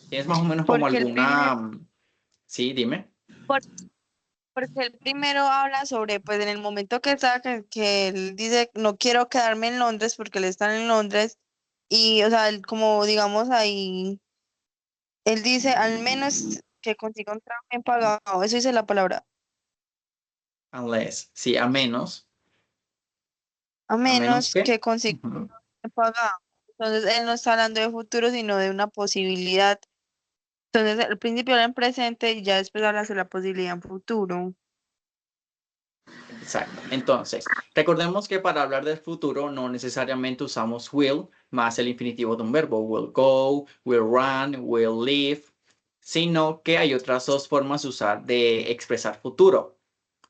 B: ¿Tienes más o menos como
D: Porque el
B: alguna... Sí, dime.
D: Porque el primero habla sobre, pues en el momento que está, que él dice, no quiero quedarme en Londres porque él está en Londres y, o sea, él como digamos ahí, él dice, al menos que consiga un trabajo bien pagado, eso dice la palabra,
B: Unless. Sí, a menos.
D: a
B: ¿A menos
D: menos
B: qué?
D: que consiga un
B: Ujú.
D: trabajo bien pagado. Entonces, él no está hablando de futuro, sino de una posibilidad. Entonces, al principio habla en presente y ya después habla sobre la posibilidad en futuro.
B: Exacto. Entonces, recordemos que para hablar del futuro no necesariamente usamos will más el infinitivo de un verbo. Will go, will run, will live, sino que hay otras 2 formas de expresar futuro.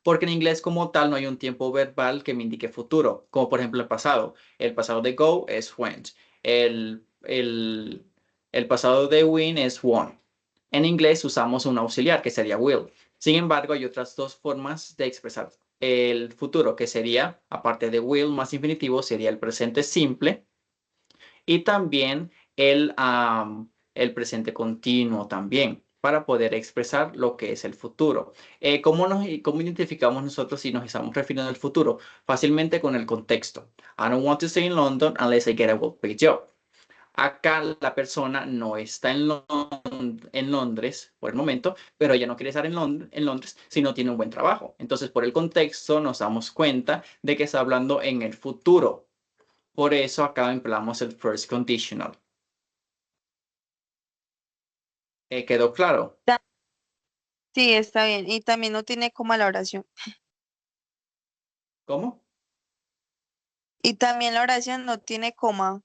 B: Porque en inglés como tal no hay un tiempo verbal que me indique futuro, como por ejemplo el pasado. El pasado de go es went. El pasado de win es won. En inglés usamos un auxiliar que sería will. Sin embargo, hay otras 2 formas de expresar el futuro, que sería, aparte de will más infinitivo, sería el presente simple y también el presente continuo también, para poder expresar lo que es el futuro. ¿Cómo identificamos nosotros si nos estamos refiriendo al futuro? Fácilmente con el contexto. I don't want to stay in London unless I get a well-paid job. Acá la persona no está en Londres por el momento, pero ella no quiere estar en Londres si no tiene un buen trabajo. Entonces, por el contexto nos damos cuenta de que está hablando en el futuro. Por eso acá empleamos el first conditional. ¿Quedó claro?
D: Sí, está bien. Y también no tiene coma la oración.
B: ¿Cómo?
D: Y también la oración no tiene coma,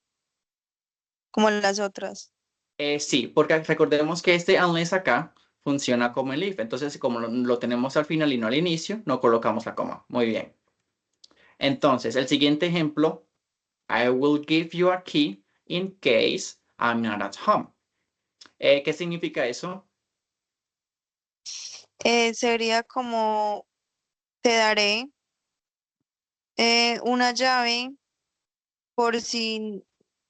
D: como las otras.
B: Sí, porque recordemos que este unless acá funciona como el if. Entonces, como lo tenemos al final y no al inicio, no colocamos la coma. Muy bien. Entonces, el siguiente ejemplo, I will give you a key in case I'm not at home. ¿Qué significa eso?
D: Sería como te daré una llave por si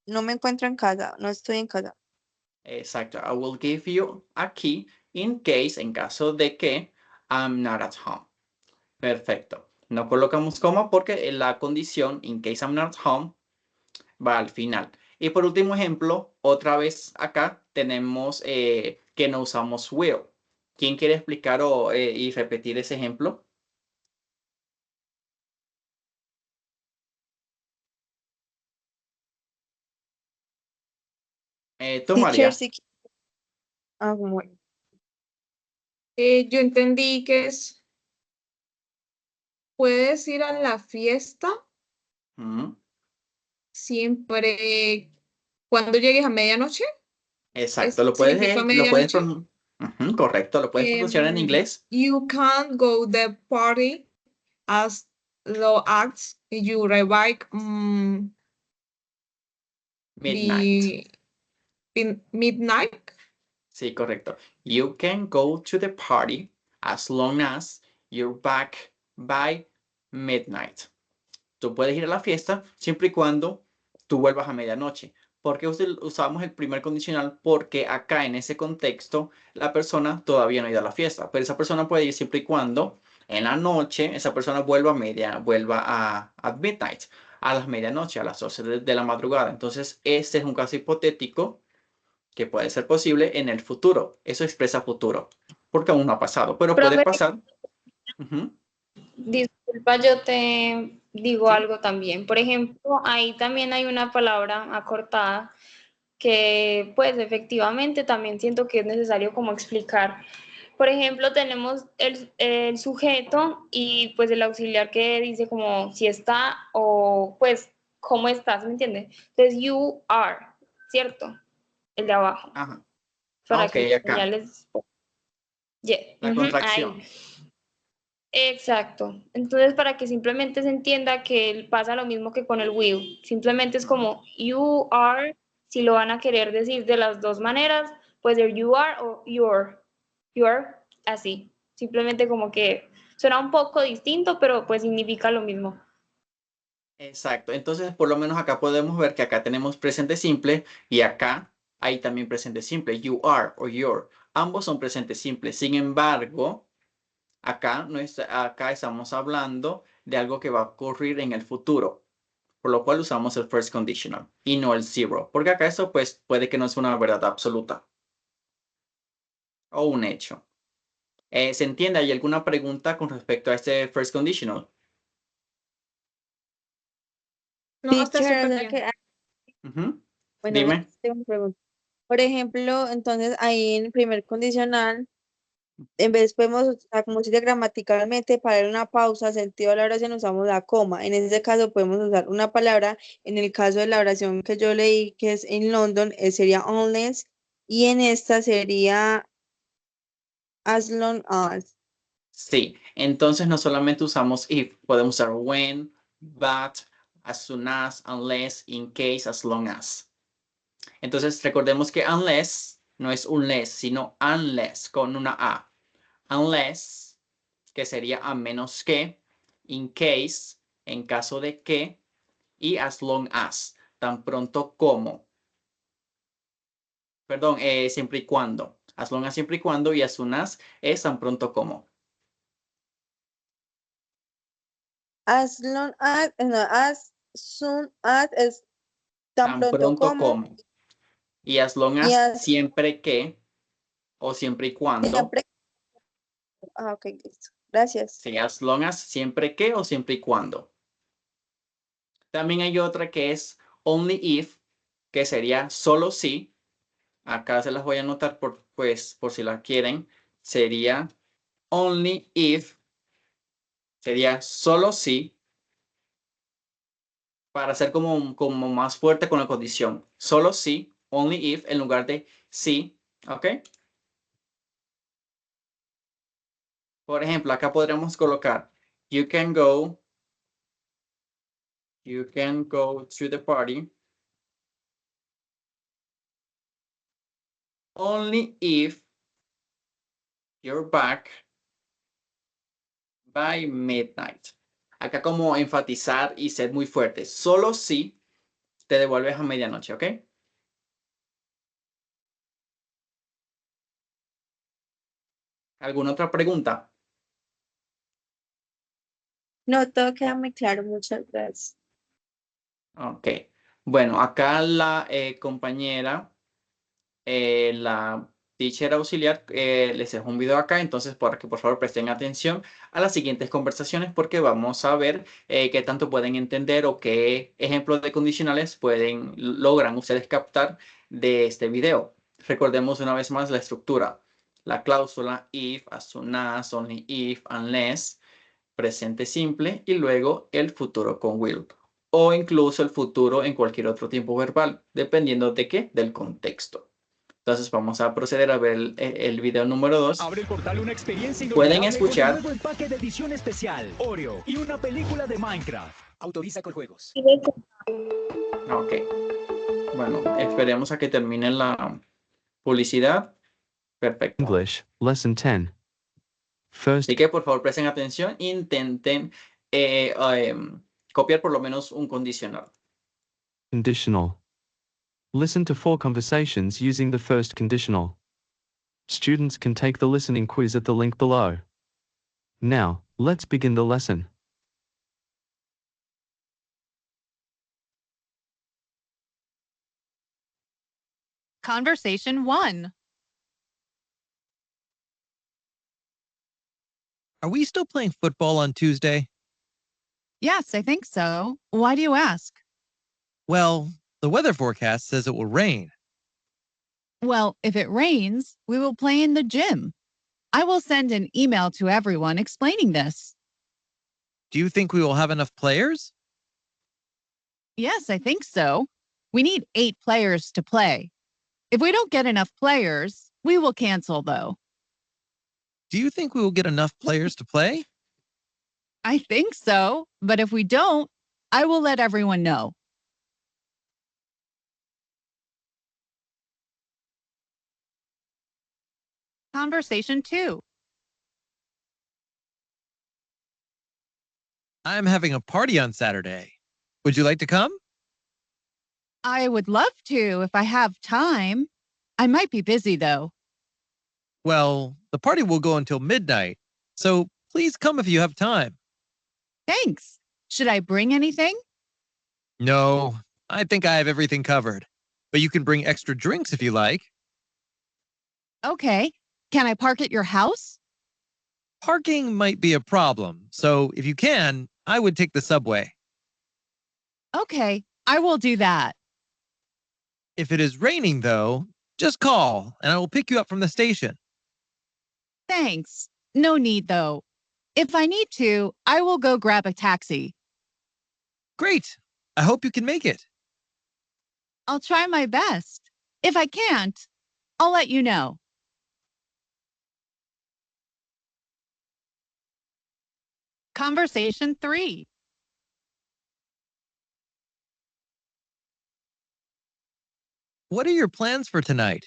D: no me encuentro en casa, no estoy en casa.
B: Exacto. I will give you a key in case, en caso de que I'm not at home. Perfecto. No colocamos coma porque la condición in case I'm not at home va al final. Y por último ejemplo, otra vez acá tenemos que no usamos will. ¿Quién quiere explicar y repetir ese ejemplo? Tú, María.
D: Teacher, sí ah, bueno.
C: Yo entendí que puedes ir a la fiesta
B: Ujú.
C: siempre cuando llegues a medianoche.
B: Exacto.
C: Significa medianoche.
B: Ujú, correcto. ¿Lo puedes pronunciar en inglés?
C: You can't go the party as low as you arrive
B: Midnight.
C: midnight.
B: Sí, correcto. You can go to the party as long as you're back by midnight. Tú puedes ir a la fiesta siempre y cuando tú vuelvas a medianoche. ¿Por qué usamos el primer condicional? Porque acá en ese contexto la persona todavía no ha ido a la fiesta, pero esa persona puede ir siempre y cuando en la noche esa persona vuelva a midnight, a las medianoche, a las 12 de la madrugada. Entonces, este es un caso hipotético que puede ser posible en el futuro. Eso expresa futuro, porque aún no ha pasado, pero puede
H: Profe,
B: pasar. Ujú.
H: disculpa, yo te digo
B: Sí.
H: algo también. Por ejemplo, ahí también hay una palabra acortada que pues efectivamente también siento que es necesario como explicar. Por ejemplo, tenemos el sujeto y pues el auxiliar que dice como si está o pues cómo estás, ¿me entiendes? Entonces, you are, ¿cierto? El de abajo,
B: Ajá.
H: para
B: Ok,
H: que
B: acá.
H: ya les... Yeah,
B: La contracción.
H: ahí. Exacto. Entonces, para que simplemente se entienda que pasa lo mismo que con el will. Simplemente es como you are, si lo van a querer decir de las dos maneras, puede ser you are o you are, así. Simplemente como que suena un poco distinto, pero pues significa lo mismo.
B: Exacto. Entonces, por lo menos acá podemos ver que acá tenemos presente simple y acá hay también presente simple. You are o your. Ambos son presentes simples. Sin embargo, acá estamos hablando de algo que va a ocurrir en el futuro, por lo cual usamos el first conditional y no el zero, porque acá eso pues puede que no es una verdad absoluta o un hecho. ¿Se entiende? ¿Hay alguna pregunta con respecto a este first conditional?
C: No, está
D: Teacher, o
C: súper
D: sea
C: bien.
D: que,
B: Ujú.
D: bueno,
B: Dime.
D: tengo una pregunta. Por ejemplo, entonces ahí en el primer condicional, en vez podemos, o sea, como se dice gramaticalmente, para dar una pausa, sentido de la oración, usamos la coma. En ese caso podemos usar una palabra. En el caso de la oración que yo leí, que es en London, sería unless, y en esta sería as long as.
B: Sí, entonces no solamente usamos if, podemos usar when, but, as soon as, unless, in case, as long as. Entonces recordemos que unless no es unless, sino unless con una A. Unless, que sería a menos que, in case, en caso de que, y as long as, tan pronto como. Perdón, siempre y cuando. As long as siempre y cuando y as soon as es tan pronto como.
D: As long as, no, as soon as es tan pronto como.
B: Y as long
D: Y
B: as
D: as
B: siempre que o siempre y cuando.
D: siempre. Ah, ok, listo. Gracias.
B: Sí, as long as siempre que o siempre y cuando. También hay otra que es only if, que sería solo si. Acá se las voy a anotar pues, por si la quieren. Sería only if. Sería solo si. Para ser como más fuerte con la condición. Solo si, only if, en lugar de si. ¿Ok? Por ejemplo, acá podríamos colocar you can go to the party only if you're back by midnight. Acá como enfatizar y ser muy fuerte. Solo si te devuelves a medianoche, ¿ok? ¿Alguna otra pregunta?
D: No, todo queda muy claro. Muchas gracias.
B: Ok. Bueno, acá la compañera, la teacher auxiliar, les dejo un video acá, entonces para que por favor presten atención a las siguientes conversaciones porque vamos a ver qué tanto pueden entender o qué ejemplos de condicionales logran ustedes captar de este video. Recordemos una vez más la estructura. La cláusula if, as soon as, only if, unless, presente simple y luego el futuro con will. O incluso el futuro en cualquier otro tiempo verbal, dependiendo de qué, del contexto. Entonces vamos a proceder a ver el video número 2.
I: Abre el portal una experiencia
B: Pueden
I: inolvidable
B: escuchar.
I: con un nuevo empaque de edición especial, Oreo y una película de Minecraft. Autoriza con juegos.
B: Ok. Bueno, esperemos a que termine la publicidad. Perfecto.
A: English, Lesson 10. First,
B: Así que por favor presten atención e intenten copiar por lo menos un condicional.
A: conditional. Listen to 4 conversations using the first conditional. Students can take the listening quiz at the link below. Now, let's begin the lesson.
G: Conversation 1.
F: Are we still playing football on Tuesday?
G: Yes, I think so. Why do you ask?
F: Well, the weather forecast says it will rain.
G: Well, if it rains, we will play in the gym. I will send an email to everyone explaining this.
F: Do you think we will have enough players?
G: Yes, I think so. We need 8 players to play. If we don't get enough players, we will cancel though.
F: Do you think we will get enough players to play?
G: I think so, but if we don't, I will let everyone know. Conversation 2.
F: I'm having a party on Saturday. Would you like to come?
G: I would love to if I have time. I might be busy though.
F: Well, the party will go until midnight, so please come if you have time.
G: Thanks. Should I bring anything?
F: No, I think I have everything covered. But you can bring extra drinks if you like.
G: Okay. Can I park at your house?
F: Parking might be a problem, so if you can, I would take the subway.
G: Okay, I will do that.
F: If it is raining, though, just call and I will pick you up from the station.
G: Thanks. No need though. If I need to, I will go grab a taxi.
F: Great. I hope you can make it.
G: I'll try my best. If I can't, I'll let you know. Conversation 3.
F: What are your plans for tonight?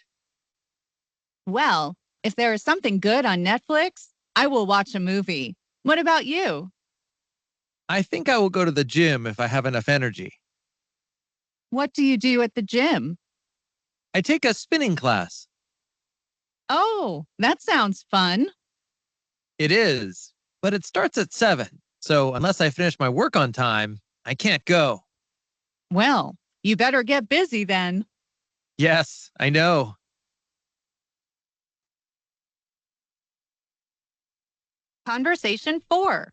G: Well, if there is something good on Netflix, I will watch a movie. What about you?
F: I think I will go to the gym if I have enough energy.
G: What do you do at the gym?
F: I take a spinning class.
G: Oh, that sounds fun.
F: It is, but it starts at 7. So unless I finish my work on time, I can't go.
G: Well, you better get busy then.
F: Yes, I know.
G: Conversation 4.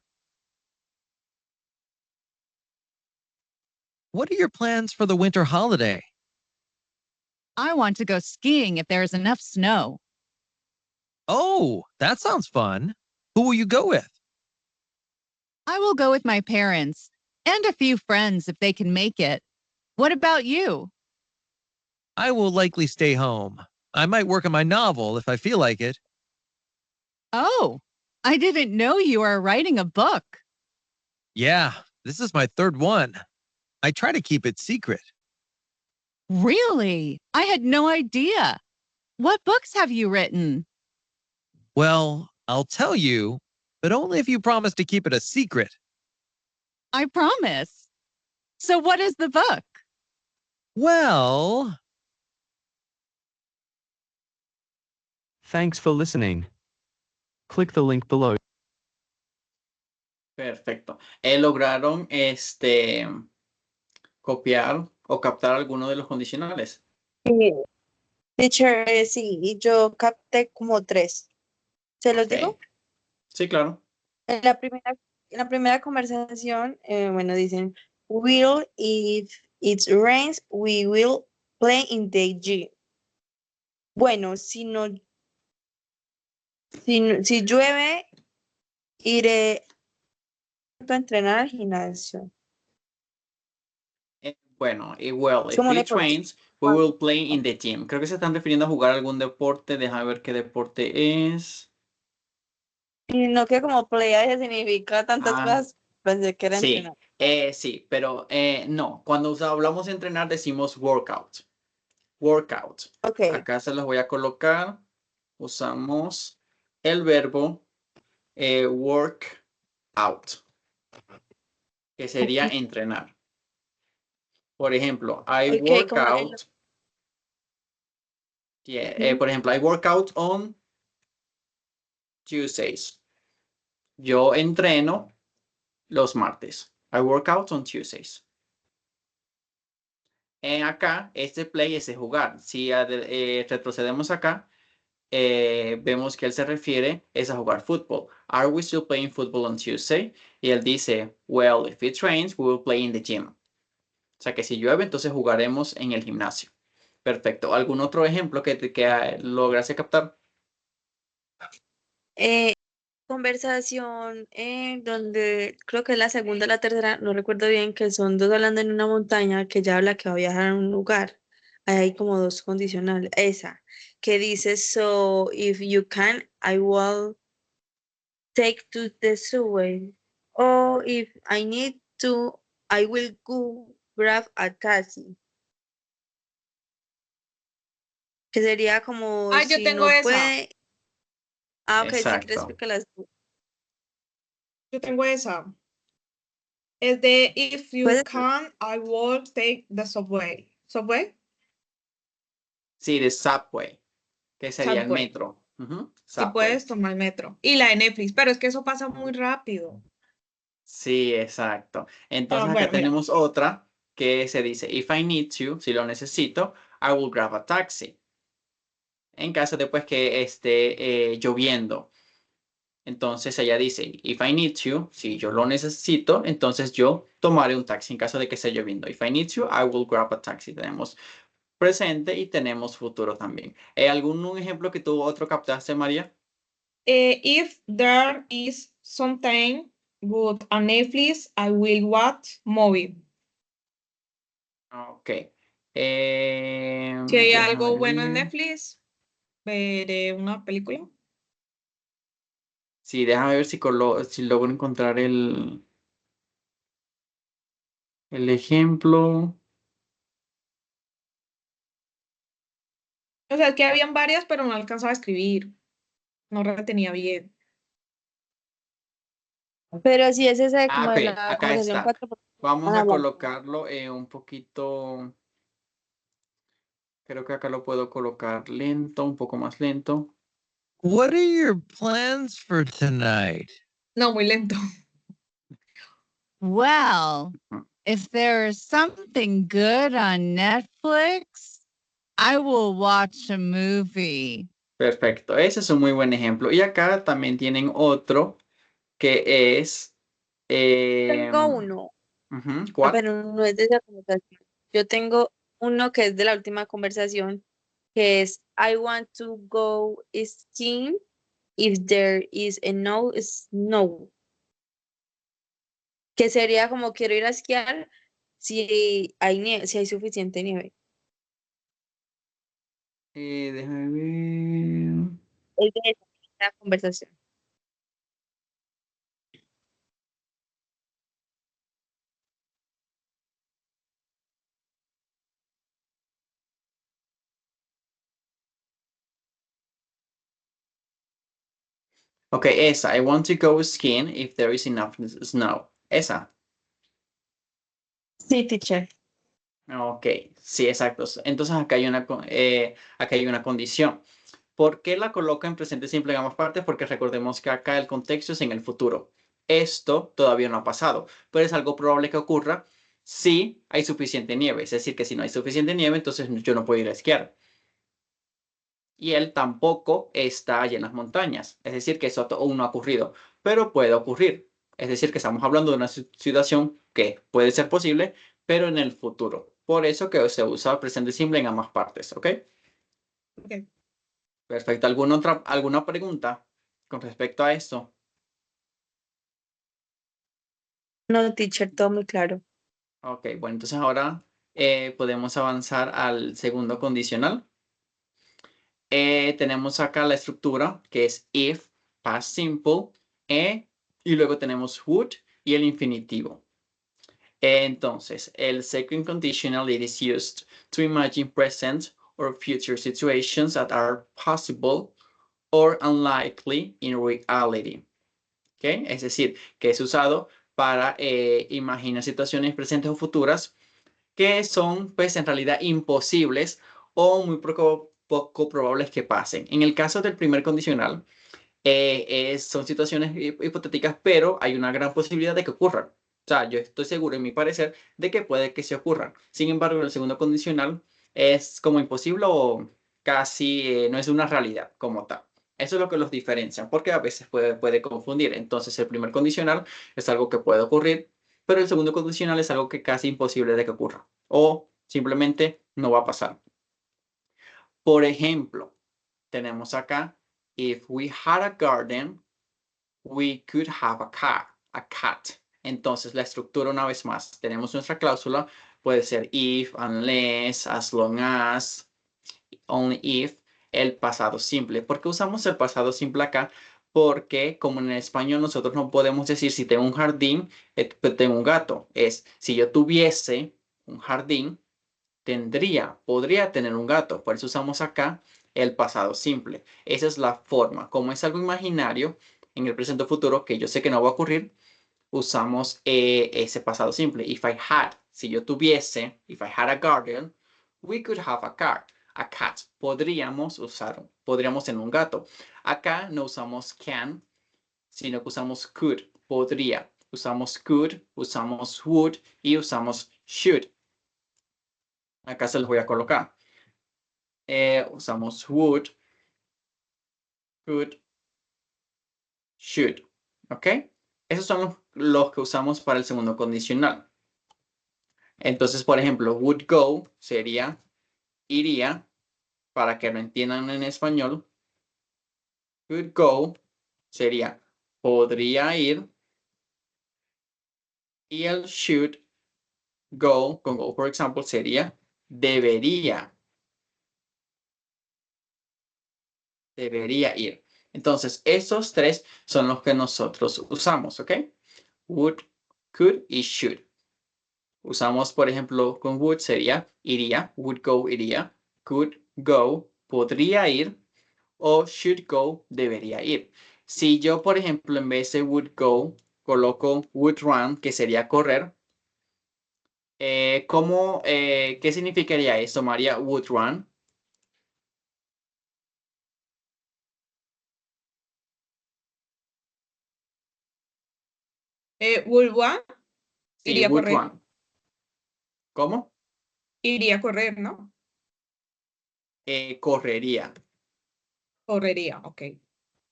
F: What are your plans for the winter holiday?
G: I want to go skiing if there is enough snow.
F: Oh, that sounds fun. Who will you go with?
G: I will go with my parents and a few friends if they can make it. What about you?
F: I will likely stay home. I might work on my novel if I feel like it.
G: Oh, I didn't know you are writing a book.
F: Yeah, this is my 3rd one. I try to keep it secret.
G: Really? I had no idea. What books have you written?
F: Well, I'll tell you, but only if you promise to keep it a secret.
G: I promise. So what is the book?
F: Well,
A: Thanks for listening. Click the link below.
B: Perfecto. ¿Lograron copiar o captar alguno de los condicionales?
D: Sí. Teacher, sí, y yo capté como 3. ¿Se los
B: Ok.
D: digo?
B: Sí, claro.
D: En la primera conversación, bueno, dicen, will, if it rains, we will play in the gym. Bueno, si llueve, iré a entrenar al gimnasio.
B: Bueno, y well, if
D: ¿Cómo le
B: it
D: pongo?
B: rains, we will play in the gym. Creo que se están refiriendo a jugar algún deporte. Déjame ver qué deporte es.
D: Y no que como play a veces significa tantas
B: Ah,
D: cosas, pensé que era
B: Sí,
D: entrenar.
B: sí, pero no. Cuando hablamos de entrenar decimos workout. Workout.
D: Ok,
B: Acá se los voy a colocar. Usamos el verbo work out, que sería entrenar. Por ejemplo, I
D: ok,
B: work
D: como
B: out. Yeah, por ejemplo, I work out on Tuesdays. Yo entreno los martes. I work out on Tuesdays. Acá, este play es de jugar. Si retrocedemos acá, vemos que él se refiere es a jugar fútbol. Are we still playing football on Tuesday? Y él dice, well, if it rains, we will play in the gym. O sea que si llueve, entonces jugaremos en el gimnasio. Perfecto. ¿Algún otro ejemplo que lograse captar?
D: conversación donde creo que es la segunda o la tercera, no recuerdo bien, que son 2 hablando en una montaña, que ya habla que va a viajar a un lugar. Ahí hay como 2 condicionales. Esa, que dice, so if you can, I will take to the subway. Or if I need to, I will go grab a taxi. Que sería como
C: Yo
D: si
C: tengo
D: no
C: esa.
D: puede. Ah, ok, si quieres
B: Exacto.
D: explícalas tú.
C: Yo tengo esa. Es de if you
D: ¿Puedes?
C: can, I will take the subway. ¿Subway?
B: Sí, de subway, que sería el
C: Subway.
B: metro. Ujú,
C: Si
B: subway.
C: puedes tomar el metro. Y la de Netflix, pero es que eso pasa muy rápido.
B: Sí, exacto. Entonces acá
C: Bueno, mira.
B: tenemos otra que se dice, if I need to, si lo necesito, I will grab a taxi. En caso de pues que esté lloviendo. Entonces ella dice, if I need to, si yo lo necesito, entonces yo tomaré un taxi en caso de que esté lloviendo. If I need to, I will grab a taxi. Tenemos presente y tenemos futuro también. ¿Algún ejemplo que tú otro captaste, María?
C: If there is something good on Netflix, I will watch movie.
B: Ok.
C: Si hay algo
B: Déjame
C: bueno en
B: ver.
C: Netflix, veré una película.
B: Sí, déjame ver si logro encontrar el ejemplo.
C: O sea, es que habían varias, pero no alcanzaba a escribir. No retenía bien.
D: Pero si es ese
B: Ah,
D: como de
B: ok,
D: la
B: acá
D: conversación
B: está.
D: 4,
B: Vamos
D: van
B: a
D: hablando.
B: colocarlo un poquito. Creo que acá lo puedo colocar lento, un poco más lento.
F: What are your plans for tonight?
C: No, muy lento.
G: Well,
B: Ujú.
G: if there's something good on Netflix, I will watch a movie.
B: Perfecto, ese es un muy buen ejemplo. Y acá también tienen otro que es...
D: Tengo uno,
B: ¿cuál?
D: pero no es de esa conversación. Yo tengo uno que es de la última conversación, que es I want to go skiing if there is enough snow. Que sería como quiero ir a esquiar si hay nieve, si hay suficiente nieve.
B: Déjame ver.
D: Es de esa conversación.
B: Ok, esa. I want to go skiing if there is enough snow. Esa.
D: Sí, teacher.
B: Ok, sí, exacto. Entonces acá hay una condición. ¿Por qué la coloco en presente simple en ambas partes? Porque recordemos que acá el contexto es en el futuro. Esto todavía no ha pasado, pero es algo probable que ocurra si hay suficiente nieve. Es decir, que si no hay suficiente nieve, entonces yo no puedo ir a esquiar. Y él tampoco está allá en las montañas. Es decir, que eso aún no ha ocurrido, pero puede ocurrir. Es decir, que estamos hablando de una situación que puede ser posible, pero en el futuro. Por eso que se usa presente simple en ambas partes, ¿ok?
C: Ok.
B: Perfecto. ¿Alguna pregunta con respecto a esto?
D: No, teacher, todo muy claro.
B: Ok, bueno, entonces ahora podemos avanzar al segundo condicional. Tenemos acá la estructura que es if, past simple, y luego tenemos would y el infinitivo. Entonces, el second conditional it is used to imagine present or future situations that are possible or unlikely in reality. ¿Okay? Es decir, que es usado para imaginar situaciones presentes o futuras que son, pues, en realidad imposibles o muy poco probables que pasen. En el caso del primer condicional, son situaciones hipotéticas, pero hay una gran posibilidad de que ocurran. O sea, yo estoy seguro, en mi parecer, de que puede que se ocurran. Sin embargo, el segundo condicional es como imposible o casi no es una realidad como tal. Eso es lo que los diferencia, porque a veces puede confundir. Entonces, el primer condicional es algo que puede ocurrir, pero el segundo condicional es algo que casi imposible de que ocurra o simplemente no va a pasar. Por ejemplo, tenemos acá, if we had a garden, we could have a cat. Entonces, la estructura una vez más, tenemos nuestra cláusula, puede ser if, unless, as long as, only if, el pasado simple. ¿Por qué usamos el pasado simple acá? Porque como en el español nosotros no podemos decir si tengo un jardín, pues tengo un gato. Es si yo tuviese un jardín, podría tener un gato. Por eso usamos acá el pasado simple. Esa es la forma. Como es algo imaginario en el presente o futuro que yo sé que no va a ocurrir, usamos ese pasado simple. If I had, si yo tuviese, if I had a garden, we could have a cat. Podríamos tener un gato. Acá no usamos can, sino que usamos could, podría. Usamos could, usamos would y usamos should. Acá se los voy a colocar. Usamos would, could, should. ¿Ok? Esos son los que usamos para el segundo condicional. Entonces, por ejemplo, would go sería iría, para que lo entiendan en español. Could go sería podría ir. Y el should go, con go, por ejemplo, sería debería. Debería ir. Entonces, esos tres son los que nosotros usamos, ¿ok? Would, could y should. Usamos, por ejemplo, con would sería iría, would go iría, could go podría ir o should go debería ir. Si yo, por ejemplo, en vez de would go, coloco would run, que sería correr, ¿qué significaría eso, María? Would run.
C: Would one
B: Sí,
C: iría a
B: would
C: correr.
B: run. ¿Cómo?
C: Iría a correr, ¿no?
B: Correría.
C: Correría, ok.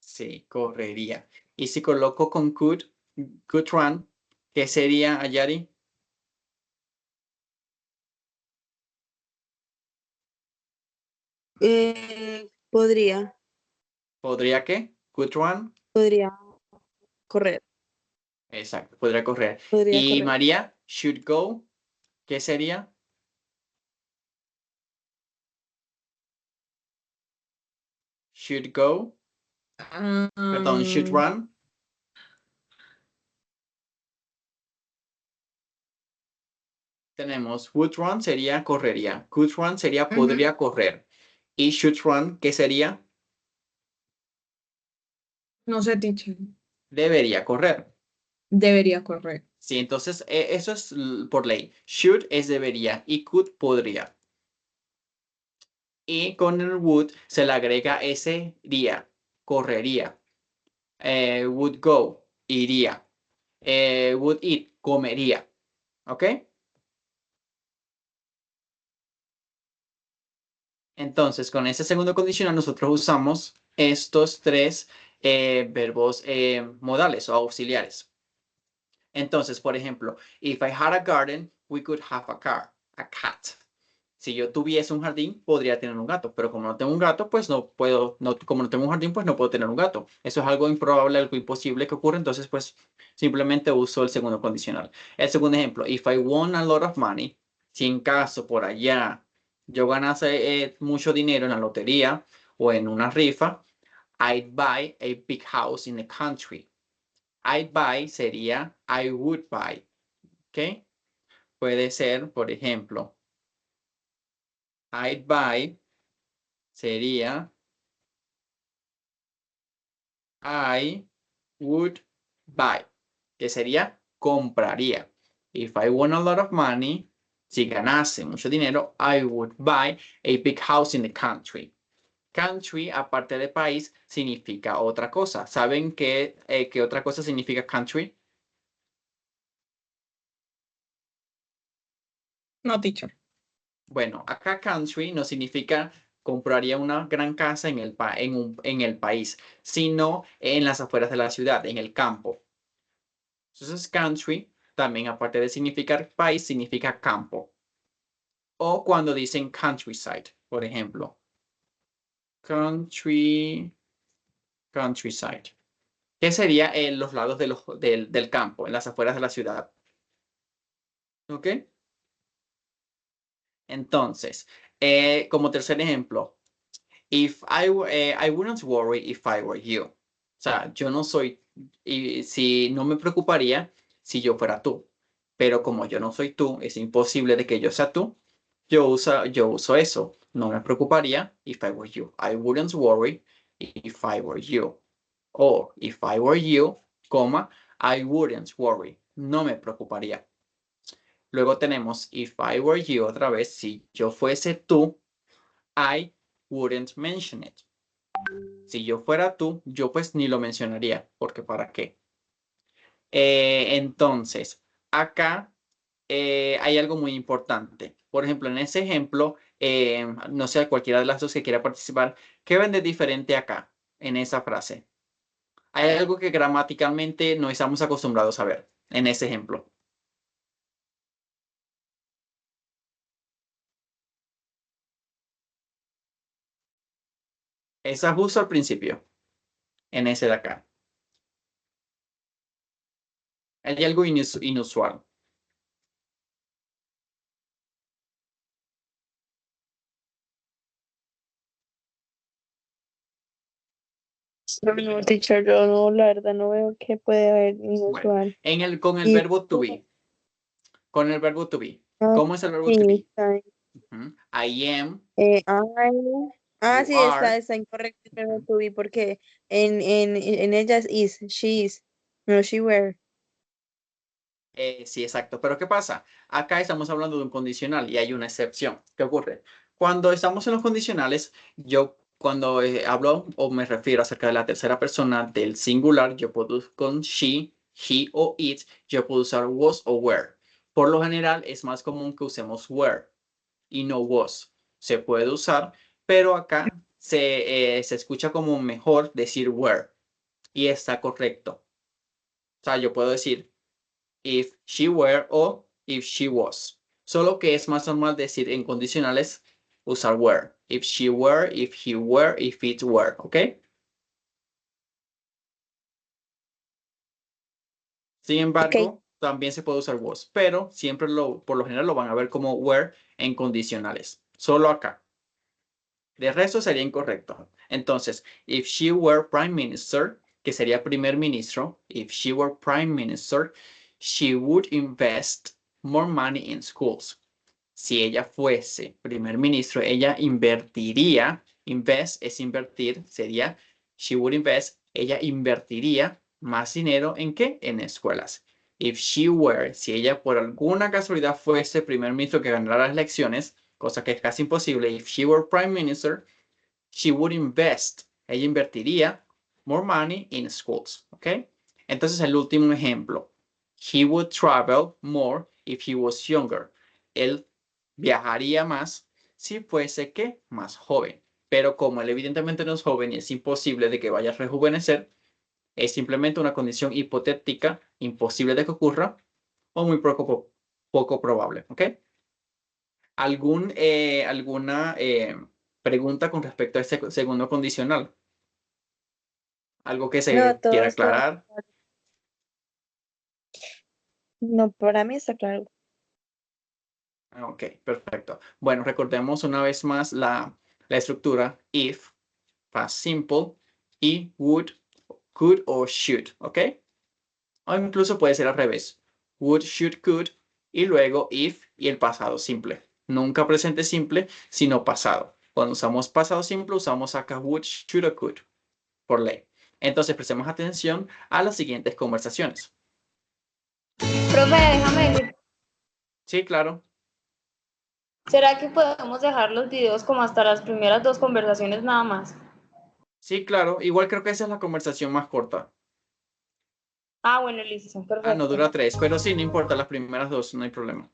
B: Sí, correría. Y si coloco con could run, ¿qué sería, Ayari?
D: Podría
B: ¿Podría qué? Could run.
D: correr.
B: Exacto, podría correr.
D: Podría
B: Y
D: correr.
B: María, should go, ¿qué sería? Should go, perdón, should run. Tenemos would run sería correría. Could run sería
C: Ujú.
B: podría correr. Y should run, ¿qué sería?
C: No sé, teacher.
B: Debería correr.
C: Debería correr.
B: Sí, entonces eso es por ley. Should es debería y could podría. Y con el would se le agrega ese día, correría. Would go, iría. Would eat, comería. ¿Ok? Entonces, con ese segundo condicional nosotros usamos estos tres verbos modales o auxiliares. Entonces, por ejemplo, if I had a garden, we could have a cat. Si yo tuviese un jardín, podría tener un gato, pero como no tengo un gato, pues no puedo, como no tengo un jardín, pues no puedo tener un gato. Eso es algo improbable, algo imposible que ocurre, entonces pues simplemente uso el segundo condicional. El segundo ejemplo, if I won a lot of money, si en caso por allá yo ganase mucho dinero en la lotería o en una rifa, I'd buy a big house in the country. I'd buy sería I would buy, ¿ok? Puede ser, por ejemplo, I'd buy sería I would buy, que sería compraría. If I won a lot of money, si ganase mucho dinero, I would buy a big house in the country. Country, aparte de país, significa otra cosa. ¿Saben qué otra cosa significa country?
C: No, teacher.
B: Bueno, acá country no significa compraría una gran casa en el país, sino en las afueras de la ciudad, en el campo. Entonces, country, también aparte de significar país, significa campo. O cuando dicen countryside, por ejemplo. Countryside. ¿Qué sería en los lados del campo, en las afueras de la ciudad? ¿Ok? Entonces, como tercer ejemplo, I wouldn't worry if I were you. O sea, yo no soy, y si no me preocuparía si yo fuera tú. Pero como yo no soy tú, es imposible de que yo sea tú. Yo uso eso. No me preocuparía if I were you. I wouldn't worry if I were you. O if I were you, I wouldn't worry. No me preocuparía. Luego tenemos if I were you otra vez. Si yo fuese tú, I wouldn't mention it. Si yo fuera tú, yo pues ni lo mencionaría, porque ¿para qué? Entonces, acá hay algo muy importante. Por ejemplo, en ese ejemplo, no sé, cualquiera de las dos que quiera participar, ¿qué ven de diferente acá, en esa frase? Hay algo que gramaticalmente no estamos acostumbrados a ver en ese ejemplo. Esa justo al principio, en ese de acá. Hay algo inusual.
D: No, teacher, yo no, la verdad no veo que puede haber
B: Bueno,
D: inusual.
B: con el
D: Y-
B: verbo to be. Con el verbo to be.
D: Ah,
B: ¿Cómo es el verbo to
D: sí,
B: be?
D: está bien.
B: Ujú. I am,
D: Ah,
B: you
D: sí,
B: are.
D: está incorrecto el verbo
B: Ujú.
D: to be porque en ella es is, she is, no she were.
B: Sí, exacto. Pero ¿qué pasa? Acá estamos hablando de un condicional y hay una excepción. ¿Qué ocurre? Cuando estamos en los condicionales, yo cuando hablo o me refiero acerca de la tercera persona del singular, yo puedo con she, he o it, yo puedo usar was o were. Por lo general es más común que usemos were y no was. Se puede usar, pero acá se escucha como mejor decir were y está correcto. O sea, yo puedo decir if she were o if she was. Solo que es más normal decir en condicionales usar were. If she were, if he were, if it were. ¿Ok? Sin embargo, también se puede usar was, pero siempre por lo general lo van a ver como were en condicionales. Solo acá. De resto sería incorrecto. Entonces, if she were prime minister, que sería primer ministro, if she were prime minister, she would invest more money in schools. Si ella fuese primer ministro, ella invertiría, invest es invertir, sería she would invest, ella invertiría más dinero ¿en qué? En escuelas. If she were, si ella por alguna casualidad fuese primer ministro que ganara las elecciones, cosa que es casi imposible, if she were prime minister, she would invest, ella invertiría more money in schools, ¿ok? Entonces el último ejemplo, he would travel more if he was younger. Él viajaría más si fuese que más joven. Pero como él evidentemente no es joven y es imposible de que vaya a rejuvenecer, es simplemente una condición hipotética, imposible de que ocurra o muy poco probable, ¿ok? ¿Alguna pregunta con respecto a este segundo condicional? ¿Algo que se
D: No, todo
B: quiera
D: está
B: aclarar?
D: claro. No, para mí está claro.
B: Ok, perfecto. Bueno, recordemos una vez más la estructura if, past simple, y would, could o should, ¿ok? O incluso puede ser al revés. Would, should, could, y luego if y el pasado simple. Nunca presente simple, sino pasado. Cuando usamos pasado simple, usamos acá would, should o could, por ley. Entonces, prestemos atención a las siguientes conversaciones.
H: Profe, déjame decir,
B: Sí, claro.
H: ¿será que podemos dejar los videos como hasta las primeras 2 conversaciones nada más?
B: Sí, claro. Igual creo que esa es la conversación más corta.
H: Ah, bueno, listo,
B: No
H: perfecto.
B: dura 3, pero sí, no importa, las primeras 2, no hay problema.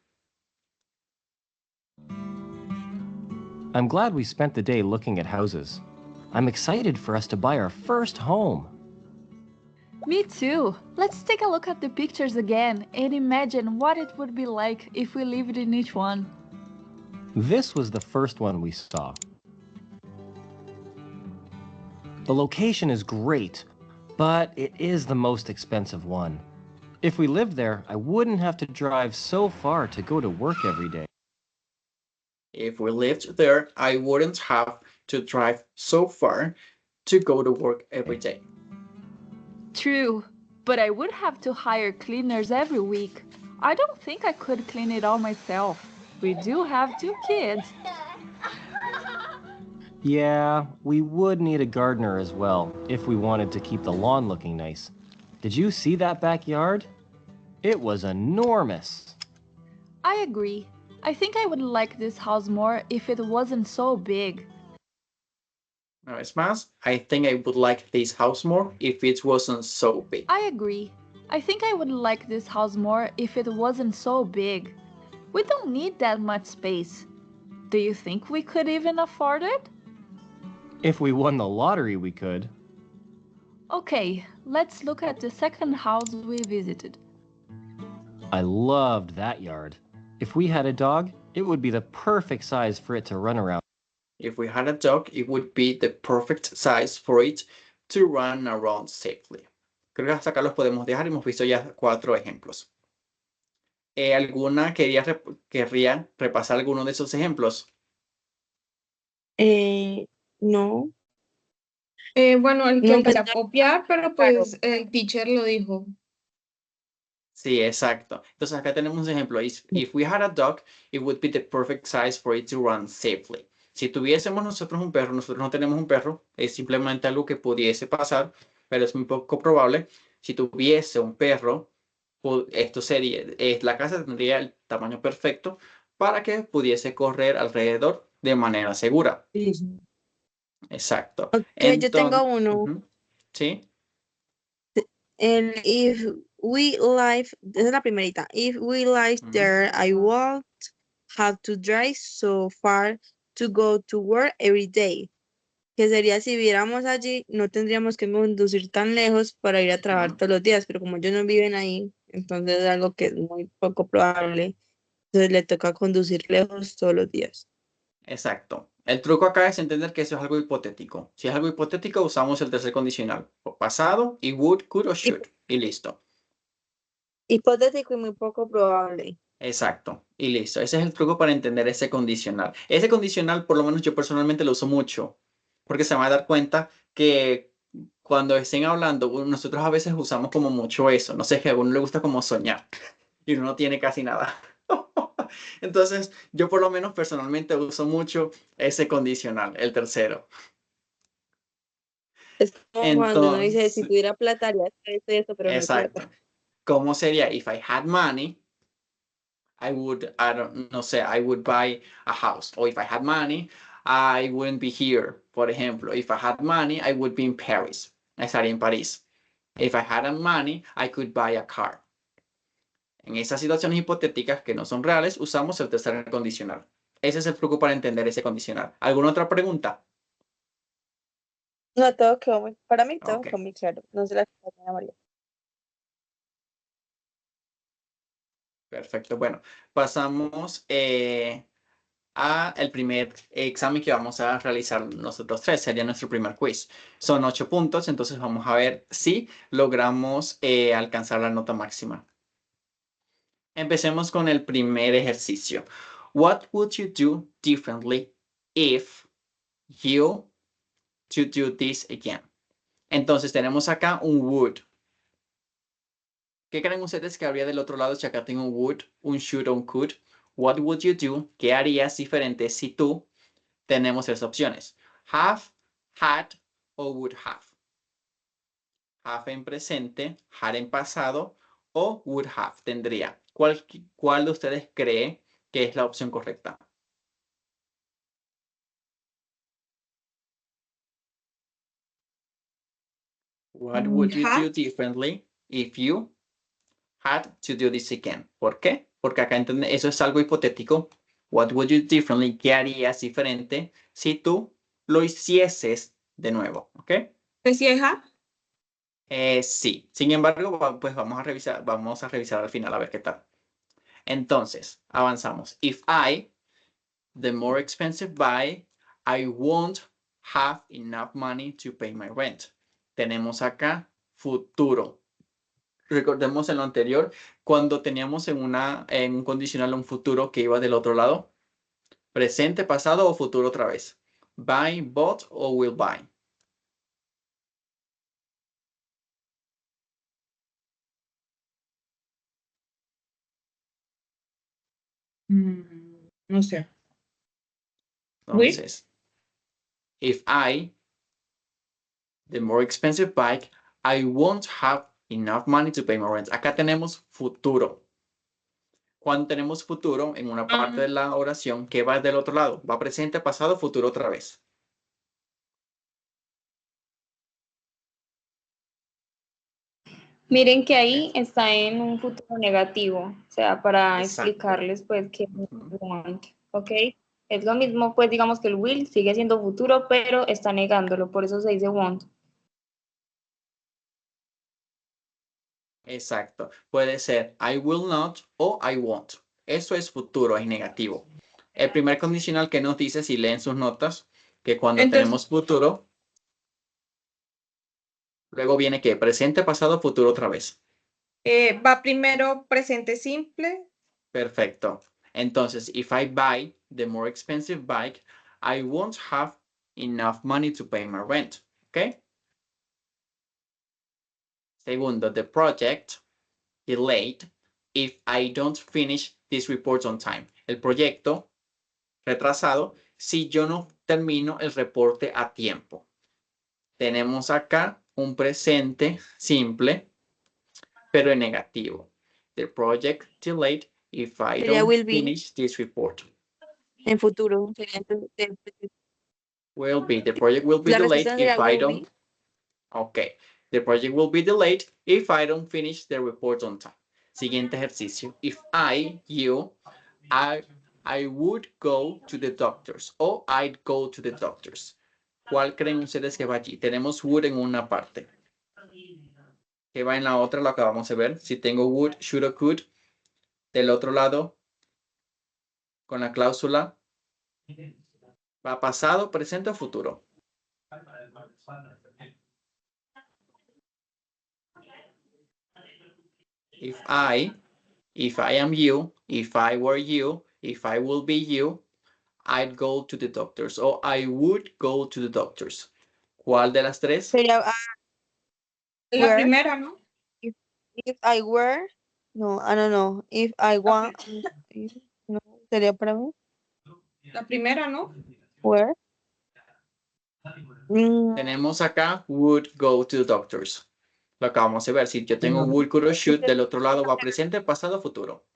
J: I'm glad we spent the day looking at houses. I'm excited for us to buy our first home.
K: Me too. Let's take a look at the pictures again and imagine what it would be like if we lived in each one.
J: This was the first one we saw. The location is great, but it is the most expensive one. If we lived there, I wouldn't have to drive so far to go to work every day.
B: If we lived there, I wouldn't have to drive so far to go to work every day.
K: True, but I would have to hire cleaners every week. I don't think I could clean it all myself. We do have 2 kids.
J: Yeah, we would need a gardener as well, if we wanted to keep the lawn looking nice. Did you see that backyard? It was enormous.
K: I agree. I think I would like this house more if it wasn't so big.
B: Una vez más, I think I would like this house more if it wasn't so big.
K: I agree. I think I would like this house more if it wasn't so big. We don't need that much space. Do you think we could even afford it?
J: If we won the lottery, we could.
K: Okay, let's look at the second house we visited.
J: I loved that yard. If we had a dog, it would be the perfect size for it to run around.
B: If we had a dog, it would be the perfect size for it to run around safely. Creo que hasta acá los podemos dejar. Hemos visto ya 4 ejemplos. ¿Alguna querría repasar alguno de esos ejemplos?
D: No.
C: Bueno, el que
D: No,
C: empecé a
D: pues,
C: copiar, pero pues el teacher lo dijo.
B: Sí, exacto. Entonces acá tenemos un ejemplo. If we had a dog, it would be the perfect size for it to run safely. Si tuviésemos nosotros un perro, nosotros no tenemos un perro, es simplemente algo que pudiese pasar, pero es muy poco probable. Si tuviese un perro, esto sería, la casa tendría el tamaño perfecto para que pudiese correr alrededor de manera segura. Exacto.
D: Ok, yo tengo uno.
B: ¿Sí?
D: El if we live, esa es la primerita. If we live there, I won't have to drive so far to go to work every day. Que sería si viviéramos allí, no tendríamos que conducir tan lejos para ir a trabajar todos los días, pero como ellos no viven ahí, entonces es algo que es muy poco probable. Entonces le toca conducir lejos todos los días.
B: Exacto. El truco acá es entender que eso es algo hipotético. Si es algo hipotético, usamos el tercer condicional. Pasado y would, could o should. Y listo.
D: Hipotético y muy poco probable.
B: Exacto. Y listo. Ese es el truco para entender ese condicional. Ese condicional, por lo menos yo personalmente lo uso mucho. Porque se van a dar cuenta que cuando estén hablando, nosotros a veces usamos como mucho eso. No sé, que a uno le gusta como soñar. Y uno no tiene casi nada. Entonces, yo por lo menos personalmente uso mucho ese condicional, el tercero.
D: Es como cuando uno dice, si tuviera plata, haría esto y esto, pero no hay plata.
B: ¿Cómo sería? If I had money, I would, I would buy a house. Or if I had money, I wouldn't be here. Por ejemplo, if I had money, I would be in Paris. Estaría en París. If I had money, I could buy a car. En esas situaciones hipotéticas que no son reales, usamos el tercer condicional. Ese es el truco para entender ese condicional. ¿Alguna otra pregunta?
D: No, todo quedó muy, para mí todo quedó muy claro. No sé la que María.
B: Perfecto. Bueno, pasamos a el primer examen que vamos a realizar nosotros tres. Sería nuestro primer quiz. Son 8 puntos, entonces vamos a ver si logramos alcanzar la nota máxima. Empecemos con el primer ejercicio. What would you do differently if you to do this again? Entonces tenemos acá un would. ¿Qué creen ustedes que habría del otro lado si acá tengo un would, un should o un could? What would you do? ¿Qué harías diferente si tú? Tenemos tres opciones. Have, had o would have. Have en presente, had en pasado o would have tendría. ¿Cuál de ustedes cree que es la opción correcta? What would you do differently if you had to do this again? ¿Por qué? Porque acá eso es algo hipotético. What would you do differently? ¿Qué harías diferente si tú lo hicieses de nuevo? ¿Ok?
C: ¿Pues sí, have?
B: Sí. Sin embargo, pues vamos a revisar al final a ver qué tal. Entonces, avanzamos. If I, the more expensive buy, I won't have enough money to pay my rent. Tenemos acá futuro. Recordemos en lo anterior, cuando teníamos en un condicional un futuro que iba del otro lado. Presente, pasado o futuro otra vez. Buy, bought o will buy.
C: No sé.
B: Entonces, if I, the more expensive bike, I won't have enough money to pay my rent. Acá tenemos futuro. Cuando tenemos futuro en una parte de la oración, ¿qué va del otro lado? Va presente, pasado, futuro otra vez.
H: Miren que ahí está en un futuro negativo, o sea, para explicarles pues que want, ¿ok? Es lo mismo, pues digamos que el will sigue siendo futuro, pero está negándolo, por eso se dice want.
B: Exacto. Puede ser I will not o I won't. Eso es futuro, es negativo. El primer condicional que nos dice, si leen sus notas, que cuando tenemos futuro, luego viene que presente, pasado, futuro otra vez.
C: Va primero presente simple.
B: Perfecto. Entonces, if I buy the more expensive bike, I won't have enough money to pay my rent. ¿Ok? Segundo, the project delayed if I don't finish this report on time. El proyecto retrasado si yo no termino el reporte a tiempo. Tenemos acá un presente simple, pero en negativo. The project delayed if I don't finish this report.
D: En futuro.
B: Will be. The project will be delayed if I don't. Ok. The project will be delayed if I don't finish the report on time. Siguiente ejercicio. If I would go to the doctors. O I'd go to the doctors. ¿Cuál creen ustedes que va allí? Tenemos would en una parte. ¿Qué va en la otra? Lo acabamos de ver. Si tengo would, should o could. Del otro lado, con la cláusula, va pasado, presente o futuro. If I am you, if I were you, if I will be you, I'd go to the doctors. O I would go to the doctors. ¿Cuál de las tres?
D: Sería,
C: La
D: were.
C: primera, ¿no?
D: If I were, no, I don't know. If I want, no, sería para mí.
C: La primera, ¿no?
D: Were.
B: Tenemos acá would go to the doctors. Lo acabamos de ver. Si yo tengo would, could o should, del otro lado va presente, pasado, futuro.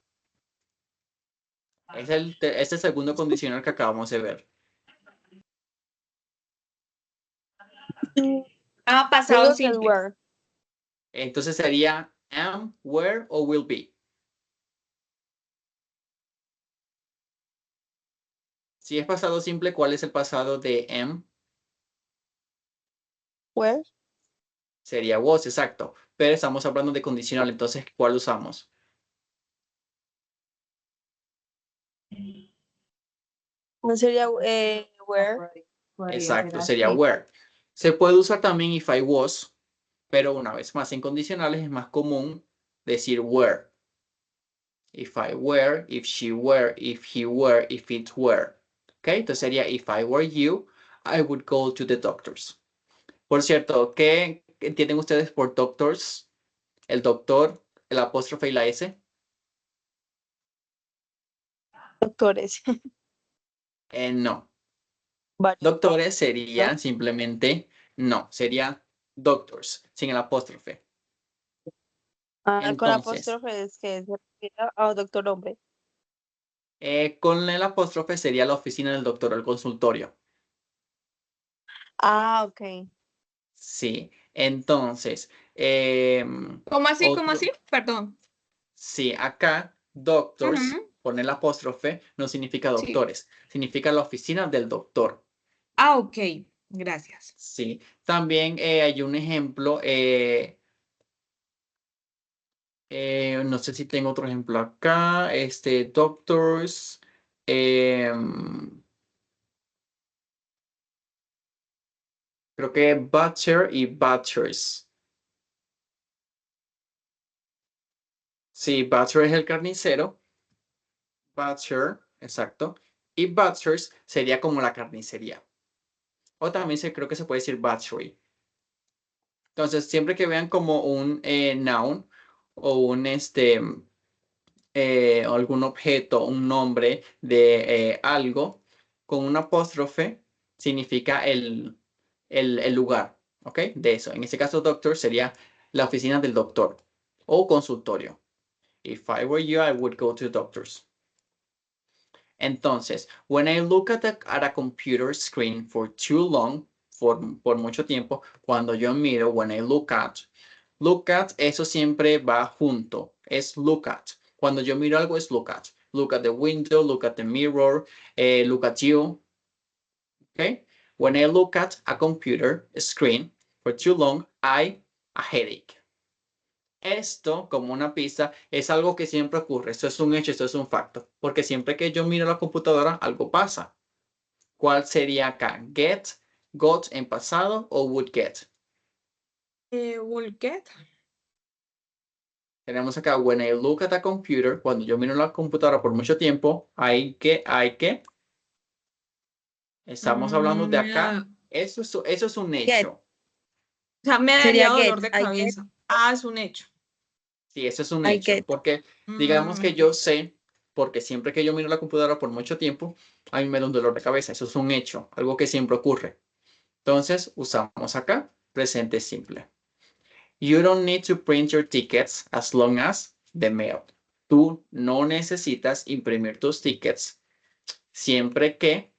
B: Es el segundo condicional que acabamos de ver.
C: Pasado
D: Digo que
C: simple.
D: were.
B: Entonces sería am, were o will be. Si es pasado simple, ¿cuál es el pasado de am?
D: Were.
B: Sería was, exacto. Pero estamos hablando de condicional, entonces, ¿cuál usamos?
D: No sería were.
B: Exacto, sería were. Se puede usar también if I was, pero una vez más, en condicionales es más común decir were. If I were, if she were, if he were, if it were. ¿Ok? Entonces sería if I were you, I would go to the doctors. Por cierto, ¿qué entienden ustedes por doctors? El doctor, el apóstrofe y la S.
D: Doctores.
B: No.
D: Vale.
B: Doctores sería simplemente, no, sería doctors, sin el apóstrofe.
D: Con
B: Entonces,
D: apóstrofe es que se refiere a doctor hombre.
B: con el apóstrofe sería la oficina del doctor, el consultorio.
D: Ok.
B: Sí, entonces.
C: ¿Cómo así? ¿Cómo así? Perdón.
B: Sí, acá doctors, con el apóstrofe, no significa doctores, significa la oficina del doctor.
C: Ok, gracias.
B: Sí, también hay un ejemplo, no sé si tengo otro ejemplo acá, doctors, creo que butcher y butchers. Sí, butcher es el carnicero, butcher, exacto, y butchers sería como la carnicería. O también creo que se puede decir butchery. Entonces, siempre que vean como un noun o un algún objeto, un nombre de algo, con un apóstrofe significa el lugar, ¿ok? De eso. En este caso, doctor sería la oficina del doctor o consultorio. If I were you, I would go to the doctors. Entonces, when I look at a computer screen for too long, por mucho tiempo, cuando yo miro, when I look at, eso siempre va junto, es look at. Cuando yo miro algo es look at. Look at the window, look at the mirror, look at you. Okay? When I look at a computer screen for too long, a headache. Esto, como una pista, es algo que siempre ocurre. Esto es un hecho, esto es un facto. Porque siempre que yo miro la computadora, algo pasa. ¿Cuál sería acá? Get, got en pasado o would get?
C: Would get.
B: Tenemos acá, when I look at a computer, cuando yo miro la computadora por mucho tiempo, hay que. Estamos hablando de acá. Eso es un hecho.
C: Get. O sea, me daría dolor de cabeza. Es un hecho.
B: Sí, eso es un hecho. Porque digamos que yo sé, porque siempre que yo miro la computadora por mucho tiempo, a mí me da un dolor de cabeza. Eso es un hecho, algo que siempre ocurre. Entonces, usamos acá presente simple. You don't need to print your tickets as long as the mail. Tú no necesitas imprimir tus tickets siempre que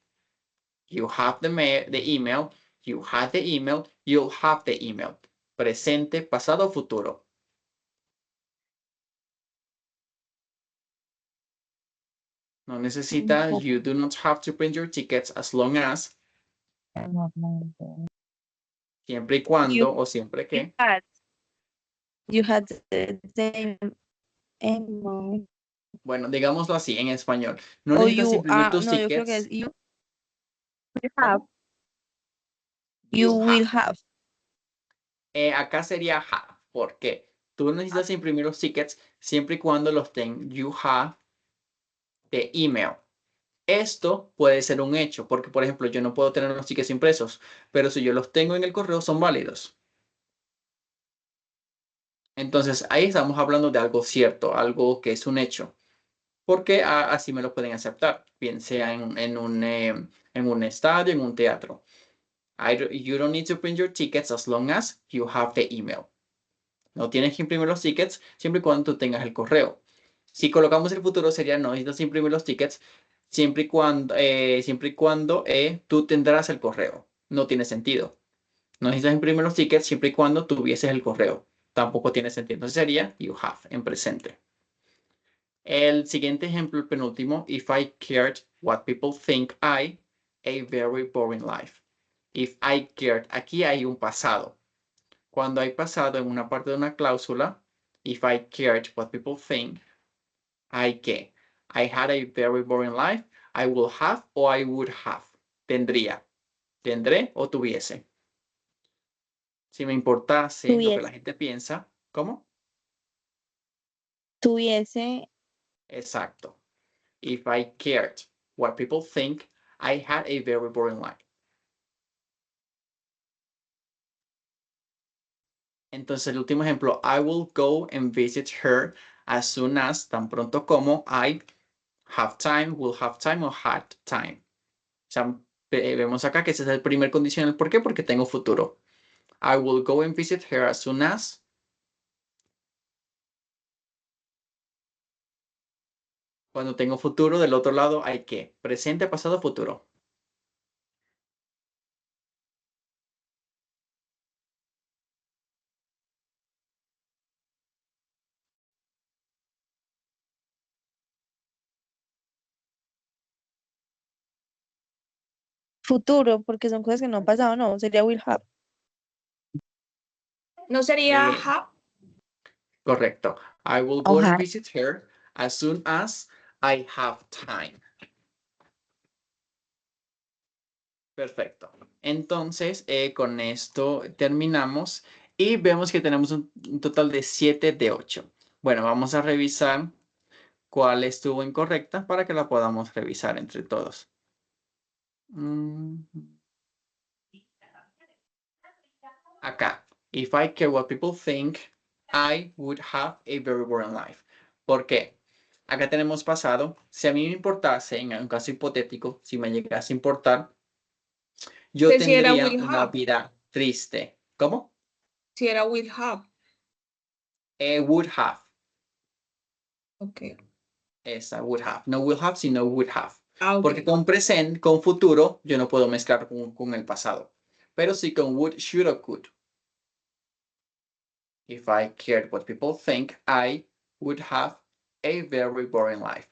B: you have the email, you have the email, you'll have the email. presente, pasado o futuro. No necesita, you do not have to print your tickets as long as, siempre y cuando o siempre que.
D: You had the same amount.
B: Bueno, digámoslo así en español. No
D: O
B: necesitas
D: you
B: imprimir tus
D: no, yo creo que es
B: tickets.
D: you have. You will have.
B: Acá sería have. ¿Por qué? Tú necesitas imprimir los tickets siempre y cuando los you have the email. Esto puede ser un hecho, porque por ejemplo yo no puedo tener los tickets impresos, pero si yo los tengo en el correo son válidos. Entonces ahí estamos hablando de algo cierto, algo que es un hecho, porque así me lo pueden aceptar, bien sea en un estadio, en un teatro. You don't need to print your tickets as long as you have the email. No tienes que imprimir los tickets siempre y cuando tú tengas el correo. Si colocamos el futuro sería no necesitas imprimir los tickets siempre y cuando tú tendrás el correo. No tiene sentido. No necesitas imprimir los tickets siempre y cuando tuvieses el correo. Tampoco tiene sentido. Entonces sería you have en presente. El siguiente ejemplo, el penúltimo, if I cared what people think I, a very boring life. If I cared, aquí hay un pasado. Cuando hay pasado en una parte de una cláusula, if I cared what people think, I que. I had a very boring life. I will have o I would have. Tendría. Tendré o tuviese. Si me importase lo que la gente piensa, ¿cómo?
D: Tuviese.
B: Exacto. If I cared what people think, I had a very boring life. Entonces, el último ejemplo, I will go and visit her as soon as, tan pronto como, I have time, will have time o had time. O sea, vemos acá que ese es el primer condicional. ¿Por qué? Porque tengo futuro. I will go and visit her as soon as. Cuando tengo futuro, del otro lado hay que. Presente, pasado, futuro.
D: Futuro, porque son cosas que no han pasado, no, sería will have.
C: ¿No sería have?
B: Correcto. I will go and visit her as soon as I have time. Perfecto. Entonces, con esto terminamos y vemos que tenemos un total de 7 de 8. Bueno, vamos a revisar cuál estuvo incorrecta para que la podamos revisar entre todos. Acá. If I care what people think, I would have a very boring life. ¿Por qué? Acá tenemos pasado. Si a mí me importase, en un caso hipotético, si me llegase a importar, yo
C: Que si era
B: tendría
C: will
B: una
C: have.
B: vida triste. ¿Cómo?
C: Si era will have.
B: Would have.
C: Ok.
B: Esa, would have. No will have, sino would have.
C: Okay.
B: Porque con present, con futuro, yo no puedo mezclar con el pasado. Pero sí con would, should o could. If I cared what people think, I would have a very boring life.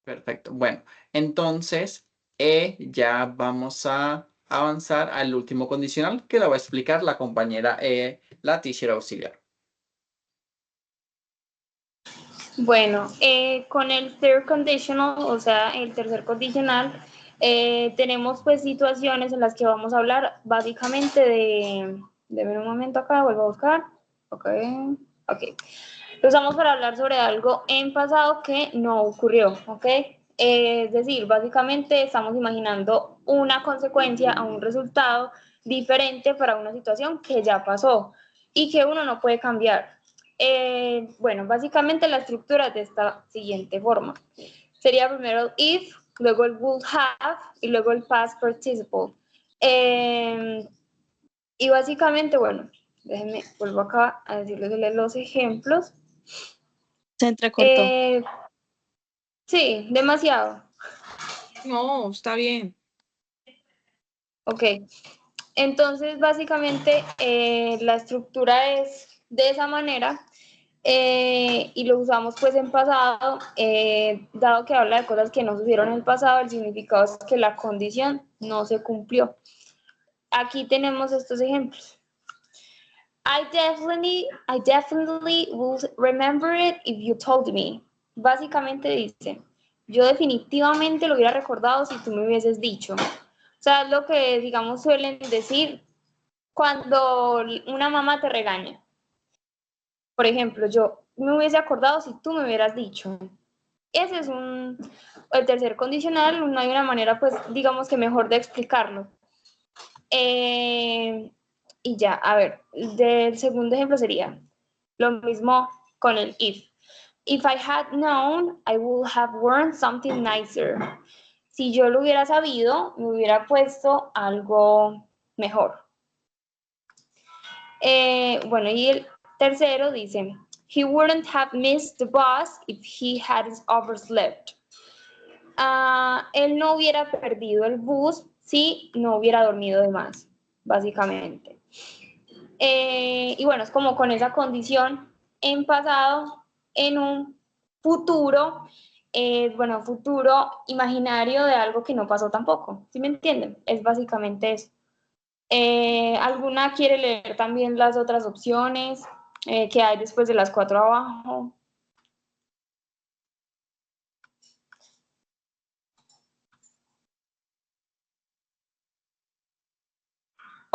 B: Perfecto. Bueno, entonces ya vamos a avanzar al último condicional que lo va a explicar la compañera, la teacher auxiliar.
H: Bueno, con el third conditional, o sea, el tercer condicional, tenemos pues situaciones en las que vamos a hablar básicamente de un momento acá, vuelvo a buscar. Ok. Lo usamos para hablar sobre algo en pasado que no ocurrió, ¿ok? Es decir, básicamente estamos imaginando una consecuencia a un resultado diferente para una situación que ya pasó y que uno no puede cambiar. Bueno, básicamente la estructura es de esta siguiente forma. Sería primero el if, luego el would have y luego el past participle. Y básicamente, bueno, déjenme, vuelvo acá a decirles los ejemplos.
D: Se entrecortó.
H: Sí, demasiado.
C: No, está bien.
H: Ok. Entonces, básicamente, la estructura es de esa manera y lo usamos pues en pasado, dado que habla de cosas que no sucedieron en el pasado, el significado es que la condición no se cumplió. Aquí tenemos estos ejemplos. I definitely will remember it if you told me. Básicamente dice, yo definitivamente lo hubiera recordado si tú me hubieses dicho. O sea, es lo que, digamos, suelen decir cuando una mamá te regaña. Por ejemplo, yo me hubiese acordado si tú me hubieras dicho. Ese es el tercer condicional, no hay una manera, pues, digamos que mejor de explicarlo. Y ya, a ver, del segundo ejemplo sería lo mismo con el if. If I had known, I would have worn something nicer. Si yo lo hubiera sabido, me hubiera puesto algo mejor. Bueno, y el tercero dice, he wouldn't have missed the bus if he hadn't overslept. Él no hubiera perdido el bus si no hubiera dormido de más, básicamente. Y bueno, es como con esa condición en pasado, en un futuro, bueno, futuro imaginario de algo que no pasó tampoco, ¿sí me entienden? Es básicamente eso. ¿Alguna quiere leer también las otras opciones que hay después de las 4 abajo?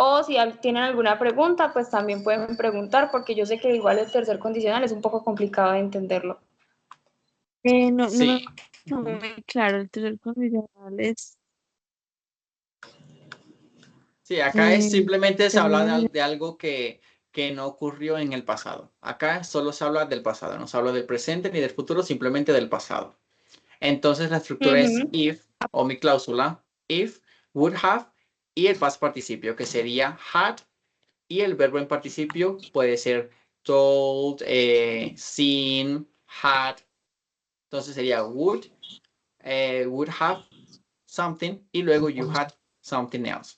H: O si tienen alguna pregunta, pues también pueden preguntar, porque yo sé que igual el tercer condicional es un poco complicado de entenderlo.
D: No,
B: Sí.
D: no muy claro, el tercer condicional es...
B: Sí, acá es simplemente se habla
D: tercer
B: de algo que no ocurrió en el pasado. Acá solo se habla del pasado, no se habla del presente ni del futuro, simplemente del pasado. Entonces la estructura es if o mi cláusula, if, would have y el past participio que sería had y el verbo en participio puede ser told, seen, had. Entonces sería would have something y luego you had something else.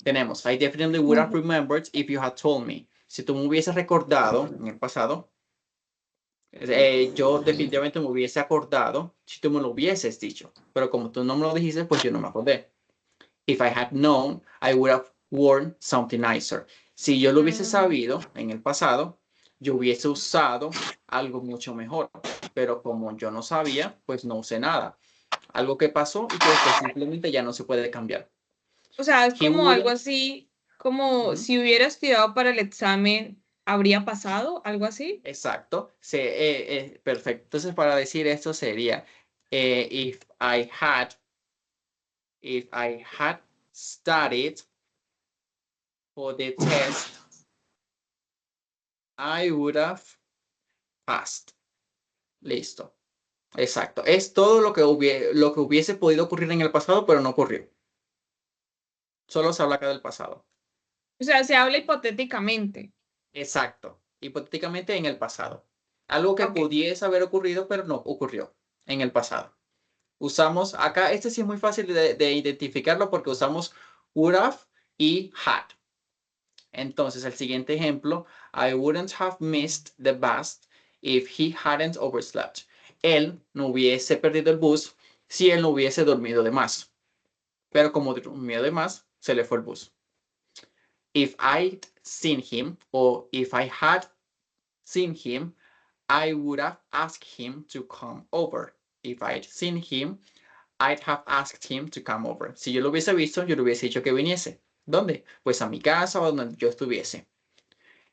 B: Tenemos, I definitely would have remembered if you had told me. Si tú me hubieses recordado en el pasado, yo definitivamente me hubiese acordado si tú me lo hubieses dicho. Pero como tú no me lo dijiste, pues yo no me acordé. If I had known, I would have worn something nicer. Si yo lo hubiese sabido en el pasado, yo hubiese usado algo mucho mejor. Pero como yo no sabía, pues no usé nada. Algo que pasó y que después simplemente ya no se puede cambiar.
C: O sea, es
B: He
C: como
B: would-
C: algo así, como si hubiera estudiado para el examen, ¿habría pasado? ¿Algo así?
B: Exacto. Perfecto. Entonces, para decir esto sería, if I had studied for the test, I would have passed. Listo. Exacto. Es todo lo que hubiese podido ocurrir en el pasado, pero no ocurrió. Solo se habla acá del pasado.
C: O sea, se habla hipotéticamente.
B: Exacto. Hipotéticamente en el pasado. Algo que pudiese haber ocurrido, pero no ocurrió en el pasado. Usamos acá, este sí es muy fácil de identificarlo porque usamos would have y had. Entonces, el siguiente ejemplo, I wouldn't have missed the bus if he hadn't overslept. Él no hubiese perdido el bus si él no hubiese dormido de más. Pero como durmió de más, se le fue el bus. If I'd seen him or if I had seen him, I would have asked him to come over. If I'd seen him, I'd have asked him to come over. Si yo lo hubiese visto, yo le hubiese dicho que viniese. ¿Dónde? Pues a mi casa o donde yo estuviese.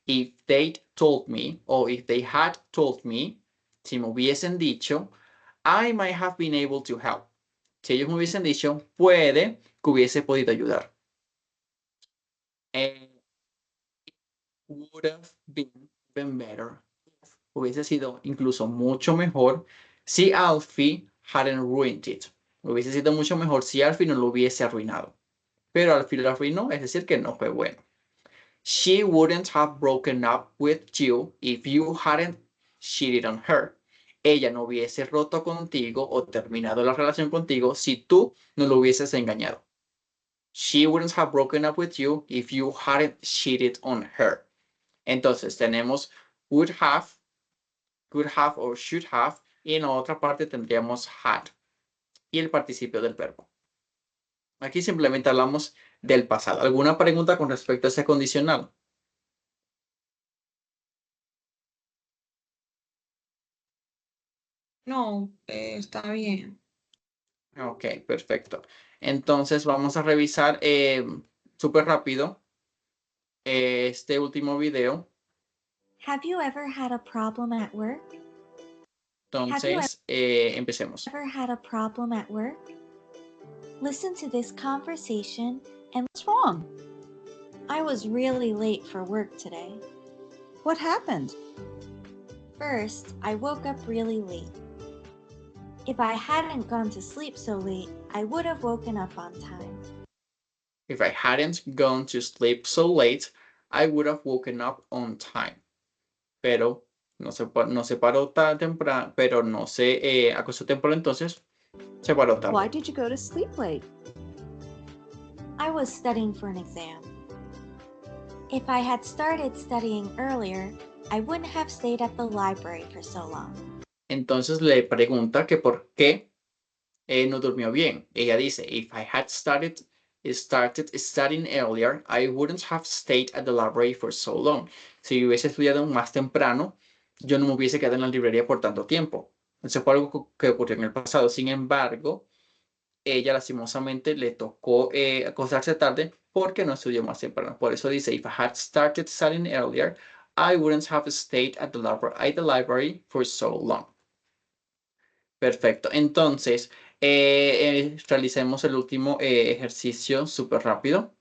B: If they'd told me, or if they had told me, si me hubiesen dicho, I might have been able to help. Si ellos me hubiesen dicho, puede que hubiese podido ayudar. Would have been better. Hubiese sido incluso mucho mejor si Alfie hadn't ruined it. Hubiese sido mucho mejor si Alfie no lo hubiese arruinado. Pero Alfie lo arruinó, es decir, que no fue bueno. She wouldn't have broken up with you if you hadn't cheated on her. Ella no hubiese roto contigo o terminado la relación contigo si tú no lo hubieses engañado. She wouldn't have broken up with you if you hadn't cheated on her. Entonces tenemos would have, could have or should have, y en la otra parte tendríamos had y el participio del verbo. Aquí simplemente hablamos del pasado. ¿Alguna pregunta con respecto a ese condicional?
C: No, está bien.
B: Ok, perfecto. Entonces vamos a revisar súper rápido este último video.
L: Have you ever had a problem at work?
B: Entonces, empecemos.
L: Ever had a problem at work? Listen to this conversation and what's wrong? I was really late for work today.
M: What happened?
L: First, I woke up really late. If I hadn't gone to sleep so late, I would have woken up on time.
B: If I hadn't gone to sleep so late, I would have woken up on time. Pero no se paró tan temprano, pero no se acostó temprano, entonces se paró tarde.
M: Why did you go to sleep late?
L: I was studying for an exam. If I had started studying earlier, I wouldn't have stayed at the library for so long.
B: Entonces le pregunta que por qué no durmió bien. Ella dice, if I had started studying earlier, I wouldn't have stayed at the library for so long. Si hubiese estudiado más temprano, yo no me hubiese quedado en la librería por tanto tiempo. Eso fue algo que ocurrió en el pasado. Sin embargo, ella lastimosamente le tocó acostarse tarde porque no estudió más temprano. Por eso dice, if I had started studying earlier, I wouldn't have stayed at the library for so long. Perfecto. Entonces, realicemos el último ejercicio súper rápido.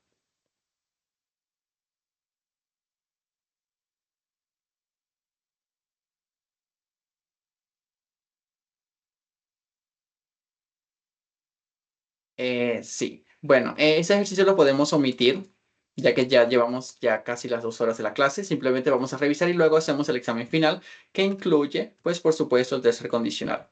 B: Sí. Bueno, ese ejercicio lo podemos omitir, ya que ya llevamos ya casi las 2 horas de la clase. Simplemente vamos a revisar y luego hacemos el examen final, que incluye, pues, por supuesto, el tercer condicional.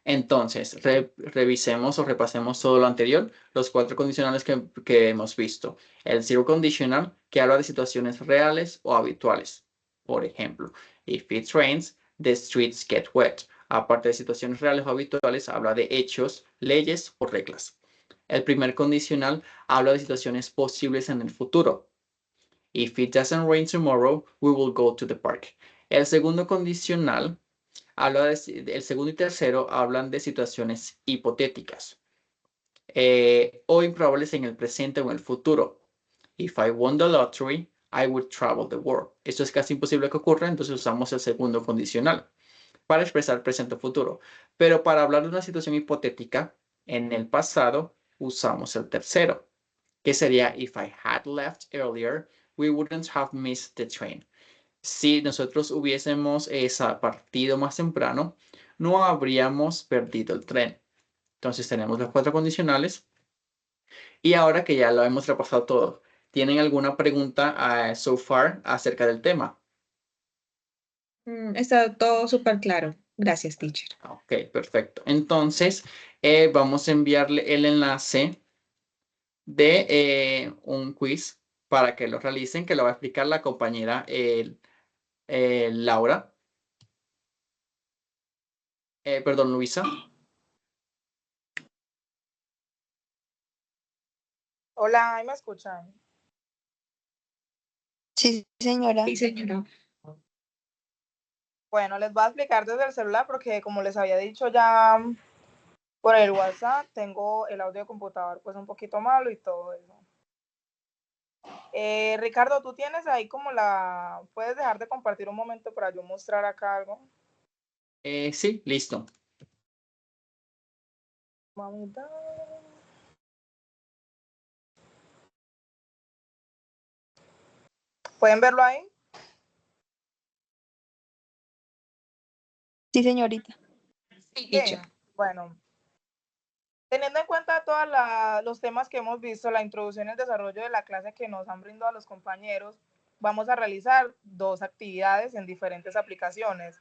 B: Entonces, revisemos o repasemos todo lo anterior, los 4 condicionales que hemos visto. El zero conditional, que habla de situaciones reales o habituales. Por ejemplo, if it rains, the streets get wet. Aparte de situaciones reales o habituales, habla de hechos, leyes o reglas. El primer condicional habla de situaciones posibles en el futuro. If it doesn't rain tomorrow, we will go to the park. El segundo condicional el segundo y tercero hablan de situaciones hipotéticas o improbables en el presente o en el futuro. If I won the lottery, I would travel the world. Esto es casi imposible que ocurra, entonces usamos el segundo condicional para expresar presente o futuro. Pero para hablar de una situación hipotética en el pasado, usamos el tercero, que sería if I had left earlier, we wouldn't have missed the train. Si nosotros hubiésemos partido más temprano, no habríamos perdido el tren. Entonces tenemos los 4 condicionales. Y ahora que ya lo hemos repasado todo, ¿tienen alguna pregunta so far acerca del tema?
C: Está todo súper claro. Gracias, teacher.
B: Ok, perfecto. Entonces, vamos a enviarle el enlace de un quiz para que lo realicen, que lo va a explicar la compañera Laura. Perdón, Luisa.
N: Hola, ¿me escuchan?
D: Sí, señora.
C: Sí, señora.
N: Bueno, les voy a explicar desde el celular porque como les había dicho ya por el WhatsApp, tengo el audio de computador pues un poquito malo y todo eso. Ricardo, ¿tú tienes ahí como puedes dejar de compartir un momento para yo mostrar acá algo?
B: Sí, listo.
N: Mamita. ¿Pueden verlo ahí?
D: Sí, señorita.
C: Sí,
N: Bien. Bueno, teniendo en cuenta todos los temas que hemos visto, la introducción y el desarrollo de la clase que nos han brindado los compañeros, vamos a realizar 2 actividades en diferentes aplicaciones.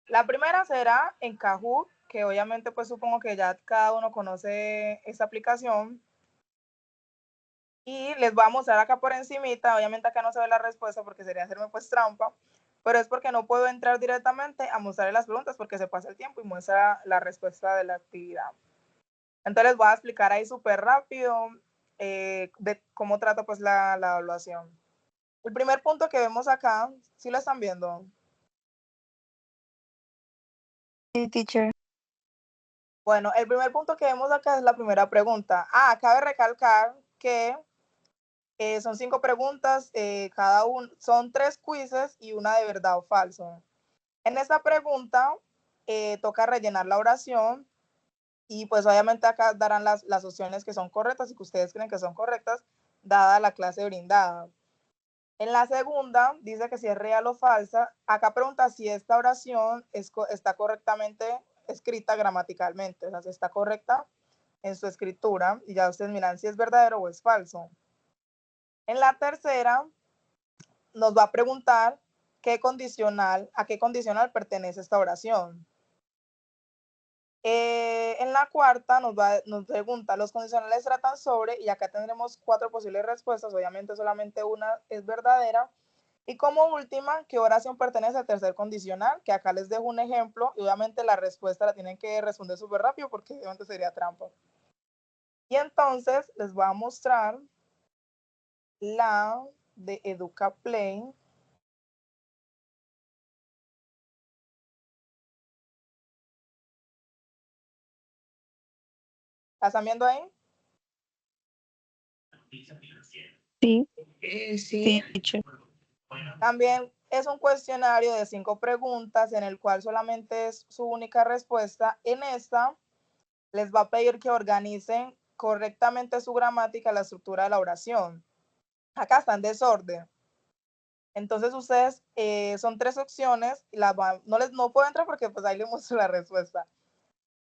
N: La primera será en Kahoot, que obviamente pues supongo que ya cada uno conoce esta aplicación. Y les voy a mostrar acá por encimita, obviamente acá no se ve la respuesta porque sería hacerme pues trampa, pero es porque no puedo entrar directamente a mostrarles las preguntas porque se pasa el tiempo y muestra la respuesta de la actividad. Entonces les voy a explicar ahí súper rápido de cómo trata pues la evaluación. El primer punto que vemos acá, ¿sí lo están viendo?
D: Sí, teacher.
N: Bueno, el primer punto que vemos acá es la primera pregunta. Cabe recalcar que son 5 preguntas, cada uno, son 3 quizzes y una de verdad o falso. En esta pregunta toca rellenar la oración y pues obviamente acá darán las opciones que son correctas y que ustedes creen que son correctas, dada la clase brindada. En la segunda dice que si es real o falsa. Acá pregunta si esta oración está correctamente escrita gramaticalmente, o sea, si está correcta en su escritura y ya ustedes miran si es verdadero o es falso. En la tercera nos va a preguntar a qué condicional pertenece esta oración. En la cuarta nos pregunta, los condicionales tratan sobre, y acá tendremos 4 posibles respuestas, obviamente solamente una es verdadera. Y como última, ¿qué oración pertenece al tercer condicional? Que acá les dejo un ejemplo y obviamente la respuesta la tienen que responder súper rápido porque obviamente sería trampa. Y entonces les voy a mostrar la de EducaPlay. ¿La están viendo ahí?
D: Sí.
C: Sí.
D: Teacher.
N: También es un cuestionario de 5 preguntas en el cual solamente es su única respuesta. En esta les va a pedir que organicen correctamente su gramática, la estructura de la oración. Acá está en desorden. Entonces ustedes, son 3 opciones, y no puedo entrar porque pues ahí les muestro la respuesta.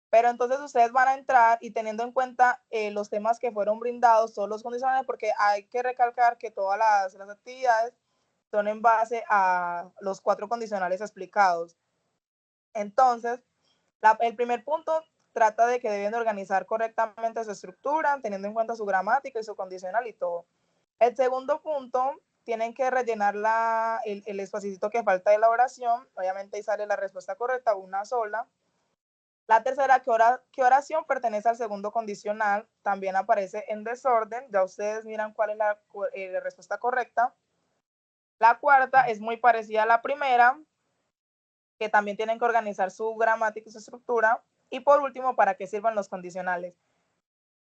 N: Pero entonces ustedes van a entrar y teniendo en cuenta los temas que fueron brindados, todos los condicionales, porque hay que recalcar que todas las actividades son en base a los 4 condicionales explicados. Entonces, el primer punto trata de que deben organizar correctamente su estructura, teniendo en cuenta su gramática y su condicional y todo. El segundo punto, tienen que rellenar el espacito que falta de la oración. Obviamente ahí sale la respuesta correcta, una sola. La tercera, ¿qué oración pertenece al segundo condicional? También aparece en desorden. Ya ustedes miran cuál es la respuesta correcta. La cuarta es muy parecida a la primera, que también tienen que organizar su gramática y su estructura. Y por último, ¿para qué sirven los condicionales?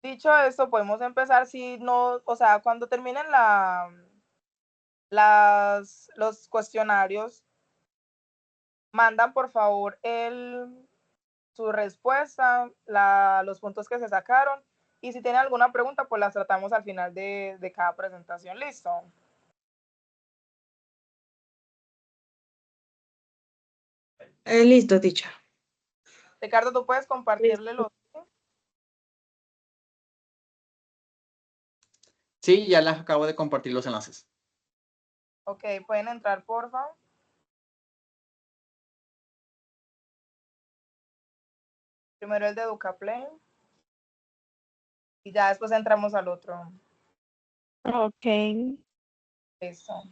N: Dicho esto, podemos empezar. Si no, o sea, cuando terminen los cuestionarios, mandan por favor su respuesta, los puntos que se sacaron, y si tienen alguna pregunta, pues las tratamos al final de cada presentación. ¿Listo?
C: Listo, teacher.
N: Ricardo, ¿tú puedes compartirle los?
B: Sí, ya les acabo de compartir los enlaces.
N: Ok, ¿pueden entrar, por favor? Primero el de EducaPlay. Y ya después entramos al otro.
D: Ok.
N: Eso.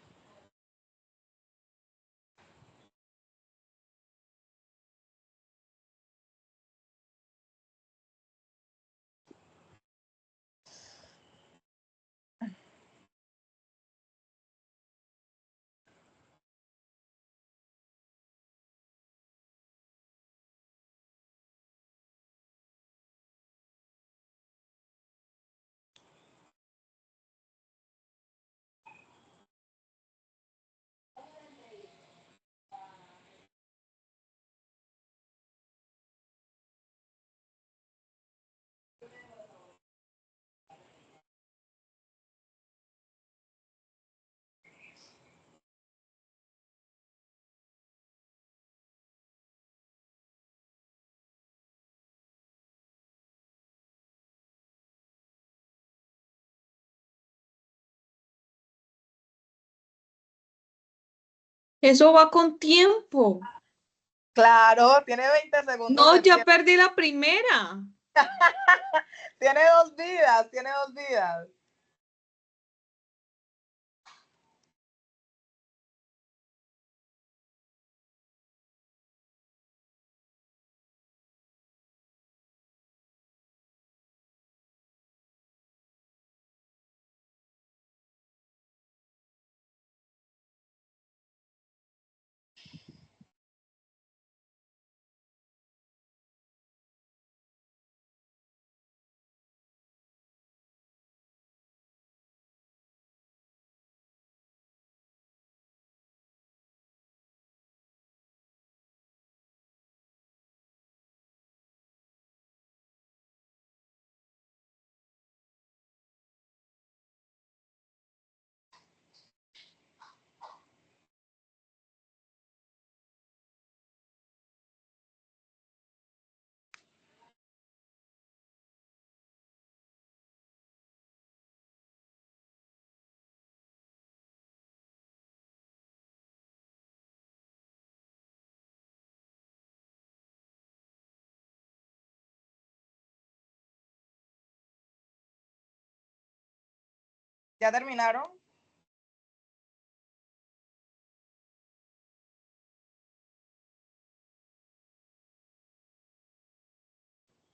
C: Eso va con tiempo.
N: Claro, tiene 20 segundos.
C: No,
N: de
C: ya
N: tiempo.
C: perdí la primera.
N: Tiene 2 vidas, tiene 2 vidas. ¿Ya terminaron?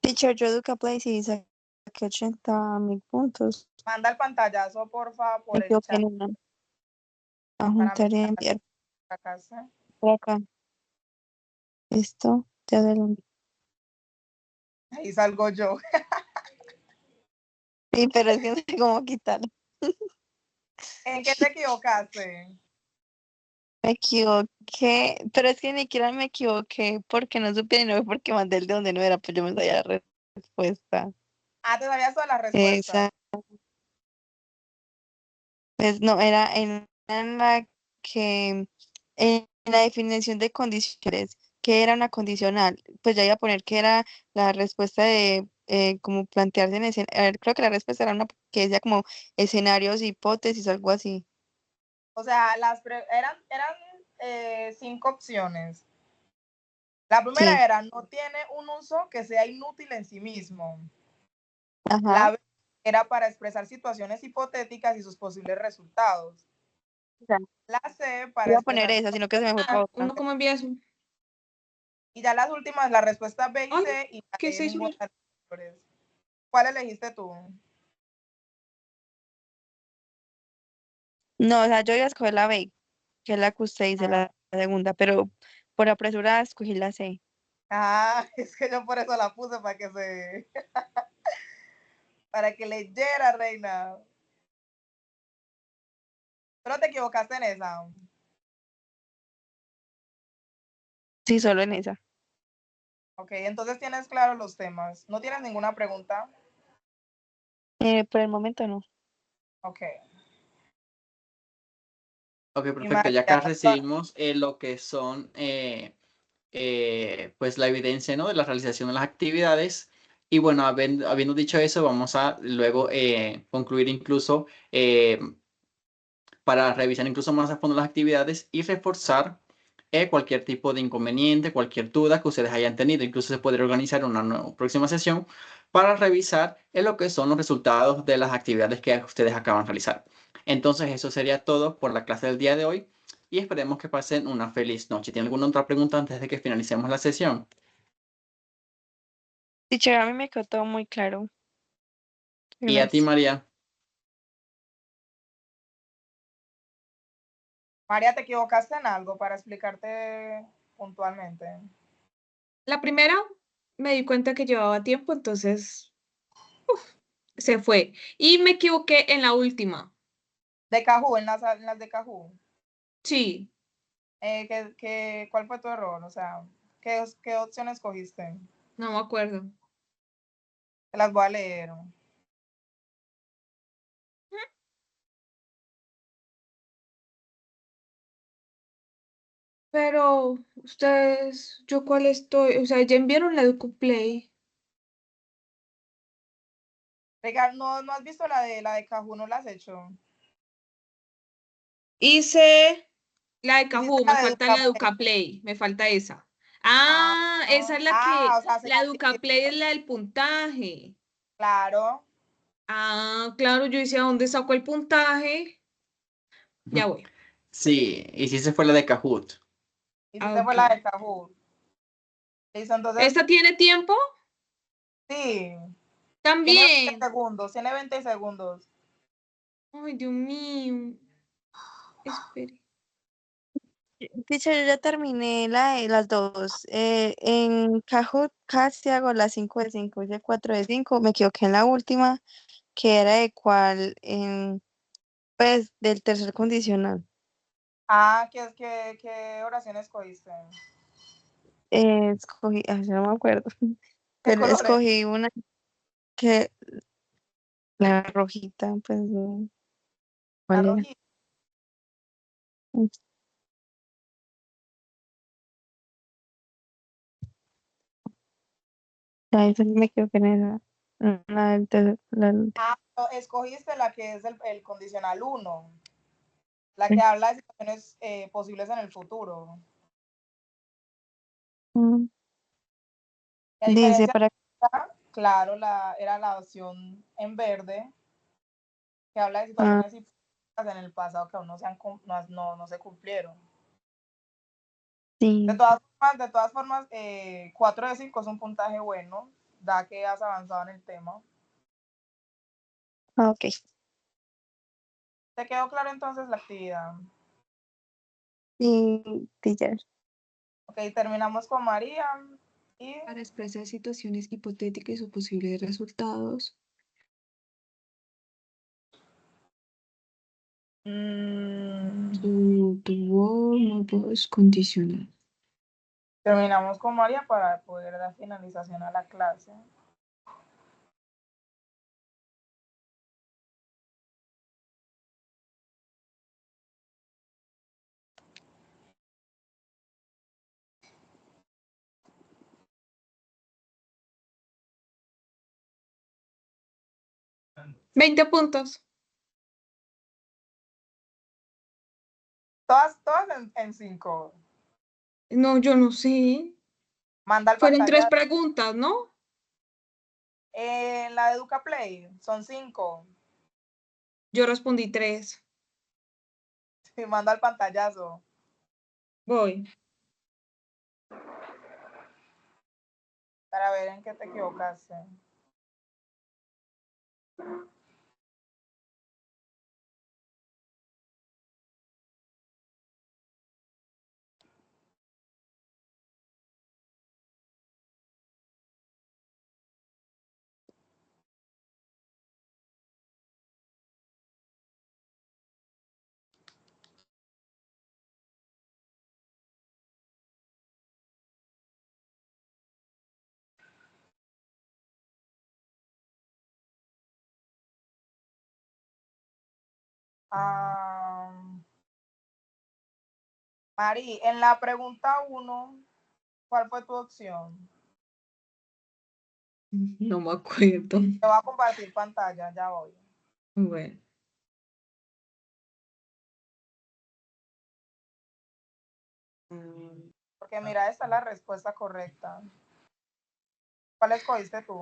D: Teacher, yo Educaplay sí saqué 80.000 puntos.
N: Manda el pantallazo, porfa,
D: Me
N: por el
D: equivoqué
N: chat
D: en una.
N: para
D: Juntar y
N: mirar
D: enviar
N: acá. ¿Sí?
D: por acá. Esto, te adelanto.
N: Ahí salgo yo.
D: Sí, pero es que no sé cómo quitarlo.
N: ¿En qué te equivocaste?
D: Me equivoqué, pero es que ni siquiera me equivoqué porque no supe y no fue porque mandé el de donde no era, pues yo me sabía la respuesta.
N: Ah, te sabías todas las respuestas.
D: Esa, pues no, era en la que, en la definición de condiciones, que era una condicional, pues ya iba a poner que era la respuesta de como plantearse en escenarios, creo que la respuesta era una que decía como escenarios, hipótesis, algo así.
N: O sea, eran 5 opciones. La primera
D: Sí,
N: era, no tiene un uso que sea inútil en sí mismo.
D: ajá.
N: La B era para expresar situaciones hipotéticas y sus posibles resultados.
D: O sea,
N: La C para
D: iba a poner
N: expresar
D: esa, sino que se me fue para otra.
C: ¿Uno cómo envía eso?
N: y ya las últimas, la respuesta B y
C: Ay,
N: C y la
C: ¿qué
N: D
C: es eso?
N: ninguna de las anteriores. ¿Cuál elegiste tú?
D: No, o sea, yo iba a escoger la B, que es la que usted dice,
N: Ah,
D: la segunda, pero por apresurada escogí la C.
N: es que yo por eso la puse para que para que leyera, reina. Pero te equivocaste en esa.
D: Sí, solo en esa.
N: Ok, entonces tienes claro los temas. ¿No tienes ninguna pregunta?
D: Por el momento no.
N: Ok.
B: Ok,
N: Y
B: perfecto. Ya
N: María,
B: acá recibimos lo que son pues la evidencia, ¿no? De la realización de las actividades. Y bueno, habiendo dicho eso, vamos a luego concluir incluso para revisar incluso más a fondo las actividades y reforzar cualquier tipo de inconveniente, cualquier duda que ustedes hayan tenido. Incluso se puede organizar una próxima sesión para revisar lo que son los resultados de las actividades que ustedes acaban de realizar. Entonces, eso sería todo por la clase del día de hoy y esperemos que pasen una feliz noche. ¿Tienen alguna otra pregunta antes de que finalicemos la sesión?
D: Teacher, a mí me quedó todo muy claro.
B: Y a ti,
D: Gracias.
B: María.
N: María, ¿te equivocaste en algo para explicarte puntualmente?
C: La primera me di cuenta que llevaba tiempo, entonces se fue. Y me equivoqué en la última.
N: De Cajú, en las de Cajú.
C: Sí,
N: ¿Cuál fue tu error? O sea, ¿qué opción escogiste?
C: no me acuerdo.
N: Te las voy a leer.
C: Pero ustedes, ¿yo cuál estoy? O sea, ya enviaron la Play.
N: Regal, ¿no has visto la de Cajú? ¿No la has hecho?
C: Hice la de
N: Hiciste
C: Cajú, me
N: la de
C: falta la
N: Educaplay.
C: Play, me falta esa.
N: Ah,
C: Ah, esa es
N: o sea, se
C: la
N: la
C: Play es la del puntaje.
N: claro.
C: Ah, claro, yo decía, ¿dónde sacó el puntaje? Ya voy.
B: Sí, y sí se fue la de Kahoot.
C: Ah,
N: Hiciste fue
C: ok.
N: la de Cajú. Listo, entonces,
C: ¿Esta tiene tiempo?
N: sí. Tiene 20
C: También.
N: segundos, tiene 20 segundos.
C: Ay, Dios mío. Espere.
D: Teacher, yo ya terminé las dos. En Kahoot casi hago las 5 de 5, hice 4 de 5. Me equivoqué en la última, que era de cuál, pues del tercer condicional.
N: ¿Qué oración escogiste?
D: Escogí, no me acuerdo,
N: ¿Qué
D: pero
N: color es?
D: escogí una que, la rojita, pues, no,
N: La
D: ¿cuál era?
N: rojita.
D: Ahí sí me equivoqué en esa. La última.
N: No, escogiste la que es el condicional 1, la que habla de situaciones posibles en el futuro.
D: Mm.
N: A
D: Dice
N: diferencia
D: para
N: de esta, claro, era la opción en verde, que habla de situaciones hipotéticas en el pasado que aún no se cumplieron.
D: Sí.
N: De todas formas, 4 de 5 es un puntaje bueno, da que has avanzado en el tema.
D: Ok.
N: ¿Te quedó claro entonces la actividad?
D: Sí, teacher.
N: Ok, terminamos con María. Y
C: Para expresar situaciones hipotéticas o posibles resultados. Tu voz no es condicional.
N: terminamos con María para poder dar finalización a la clase.
C: ¡20 puntos!
N: Todas en 5.
C: No, yo no sé.
N: Manda al
C: Fueron 3
N: pantalla.
C: preguntas, ¿no?
N: En la de EducaPlay son 5.
C: Yo respondí 3.
N: Sí, manda al pantallazo.
C: Voy.
N: Para ver en qué te equivocaste. Mari, en la pregunta 1, ¿cuál fue tu opción?
C: No me acuerdo.
N: Te voy a compartir pantalla, ya voy.
C: Bueno.
N: Porque mira, esta es la respuesta correcta. ¿Cuál escogiste tú?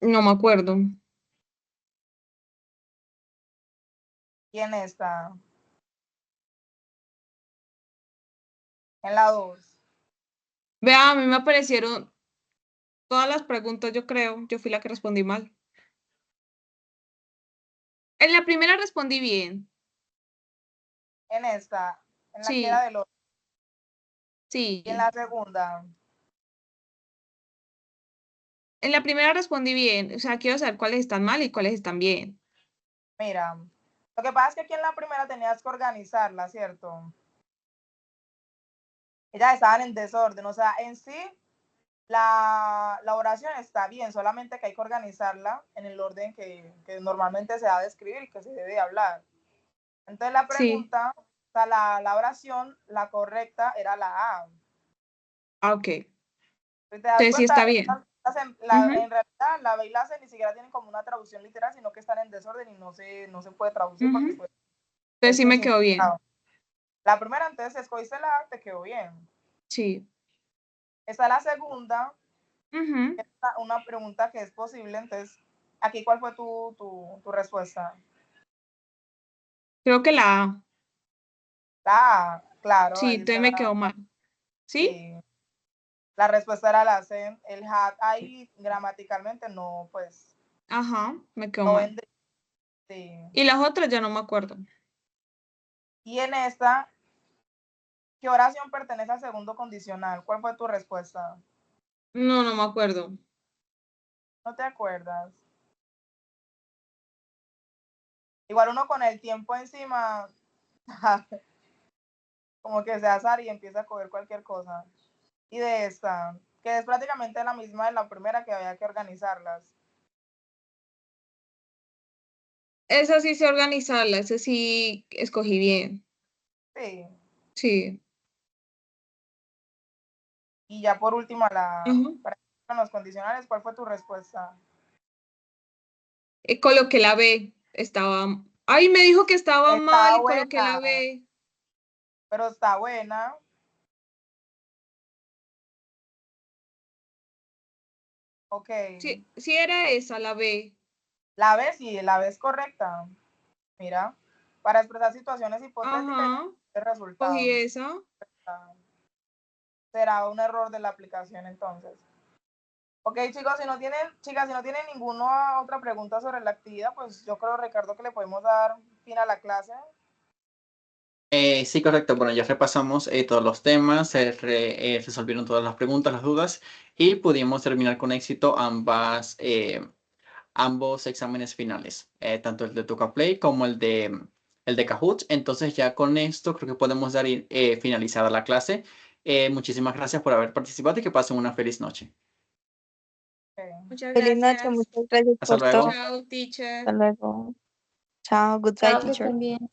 C: No me acuerdo.
N: ¿Y en esta? En la 2.
C: Vea, a mí me aparecieron todas las preguntas, yo creo. Yo fui la que respondí mal. En la primera respondí bien.
N: En esta, en la
C: Sí.
N: que era del otro.
C: Sí.
N: Y en la segunda.
C: En la primera respondí bien. O sea, quiero saber cuáles están mal y cuáles están bien.
N: Mira, lo que pasa es que aquí en la primera tenías que organizarla, ¿cierto? Ellas estaban en desorden, o sea, en sí la oración está bien, solamente que hay que organizarla en el orden que normalmente se ha de escribir y que se debe hablar. Entonces la pregunta, o sea, la oración, la correcta era la A.
C: Ah, ok.
N: Si te das
C: Entonces sí
N: cuenta,
C: está bien.
N: en realidad la B y la C ni siquiera tienen como una traducción literal, sino que están en desorden y no se puede traducir porque pues,
C: Entonces sí me quedó bien.
N: La primera, entonces, escogiste la A, te quedó bien.
C: Sí.
N: Esta es la segunda. Es una pregunta que es posible, entonces, aquí, ¿cuál fue tu respuesta?
C: Creo que la A.
N: La A, claro.
C: Sí,
N: ahí
C: entonces
N: está
C: me quedó mal. ¿Sí?
N: Sí. La respuesta era la C. El hat ahí gramaticalmente no, pues.
C: Ajá, me quedó
N: No
C: mal.
N: vende. Sí.
C: Y las otras ya no me acuerdo.
N: Y en esta, ¿qué oración pertenece al segundo condicional? ¿Cuál fue tu respuesta?
C: No, no me acuerdo.
N: ¿No te acuerdas? Igual uno con el tiempo encima, como que se azar y empieza a coger cualquier cosa. Y de esta, que es prácticamente la misma de la primera, que había que organizarlas.
C: Esa sí sé organizarla, esa sí escogí bien.
N: Sí.
C: Sí.
N: Y ya por último, para los condicionales, ¿cuál fue tu respuesta?
C: Coloqué la B. Estaba. Ay, me dijo que estaba mal y coloqué la
N: Buena,
C: B.
N: pero está buena. Ok.
C: Sí, sí era esa, la B.
N: La B, sí, la B es correcta. Mira, para expresar situaciones hipotéticas
C: Ajá.
N: y resultados.
C: Cogí esa.
N: Será un error de la aplicación entonces. Ok, chicos, chicas, si no tienen ninguna otra pregunta sobre la actividad, pues yo creo, Ricardo, que le podemos dar fin a la clase.
B: Sí, correcto. Bueno, ya repasamos todos los temas, se resolvieron todas las preguntas, las dudas y pudimos terminar con éxito ambos exámenes finales, tanto el de TocaPlay como el de Kahoot. Entonces ya con esto creo que podemos dar finalizada la clase. Muchísimas gracias por haber participado y que pasen una feliz noche.
C: Muchas
D: Feliz noche,
C: gracias.
D: muchas gracias
B: Hasta
D: por
B: luego.
D: todo.
C: Chao, teacher.
D: Hasta luego. Chao, goodbye,
H: Chao, que
D: teacher.
H: estén bien.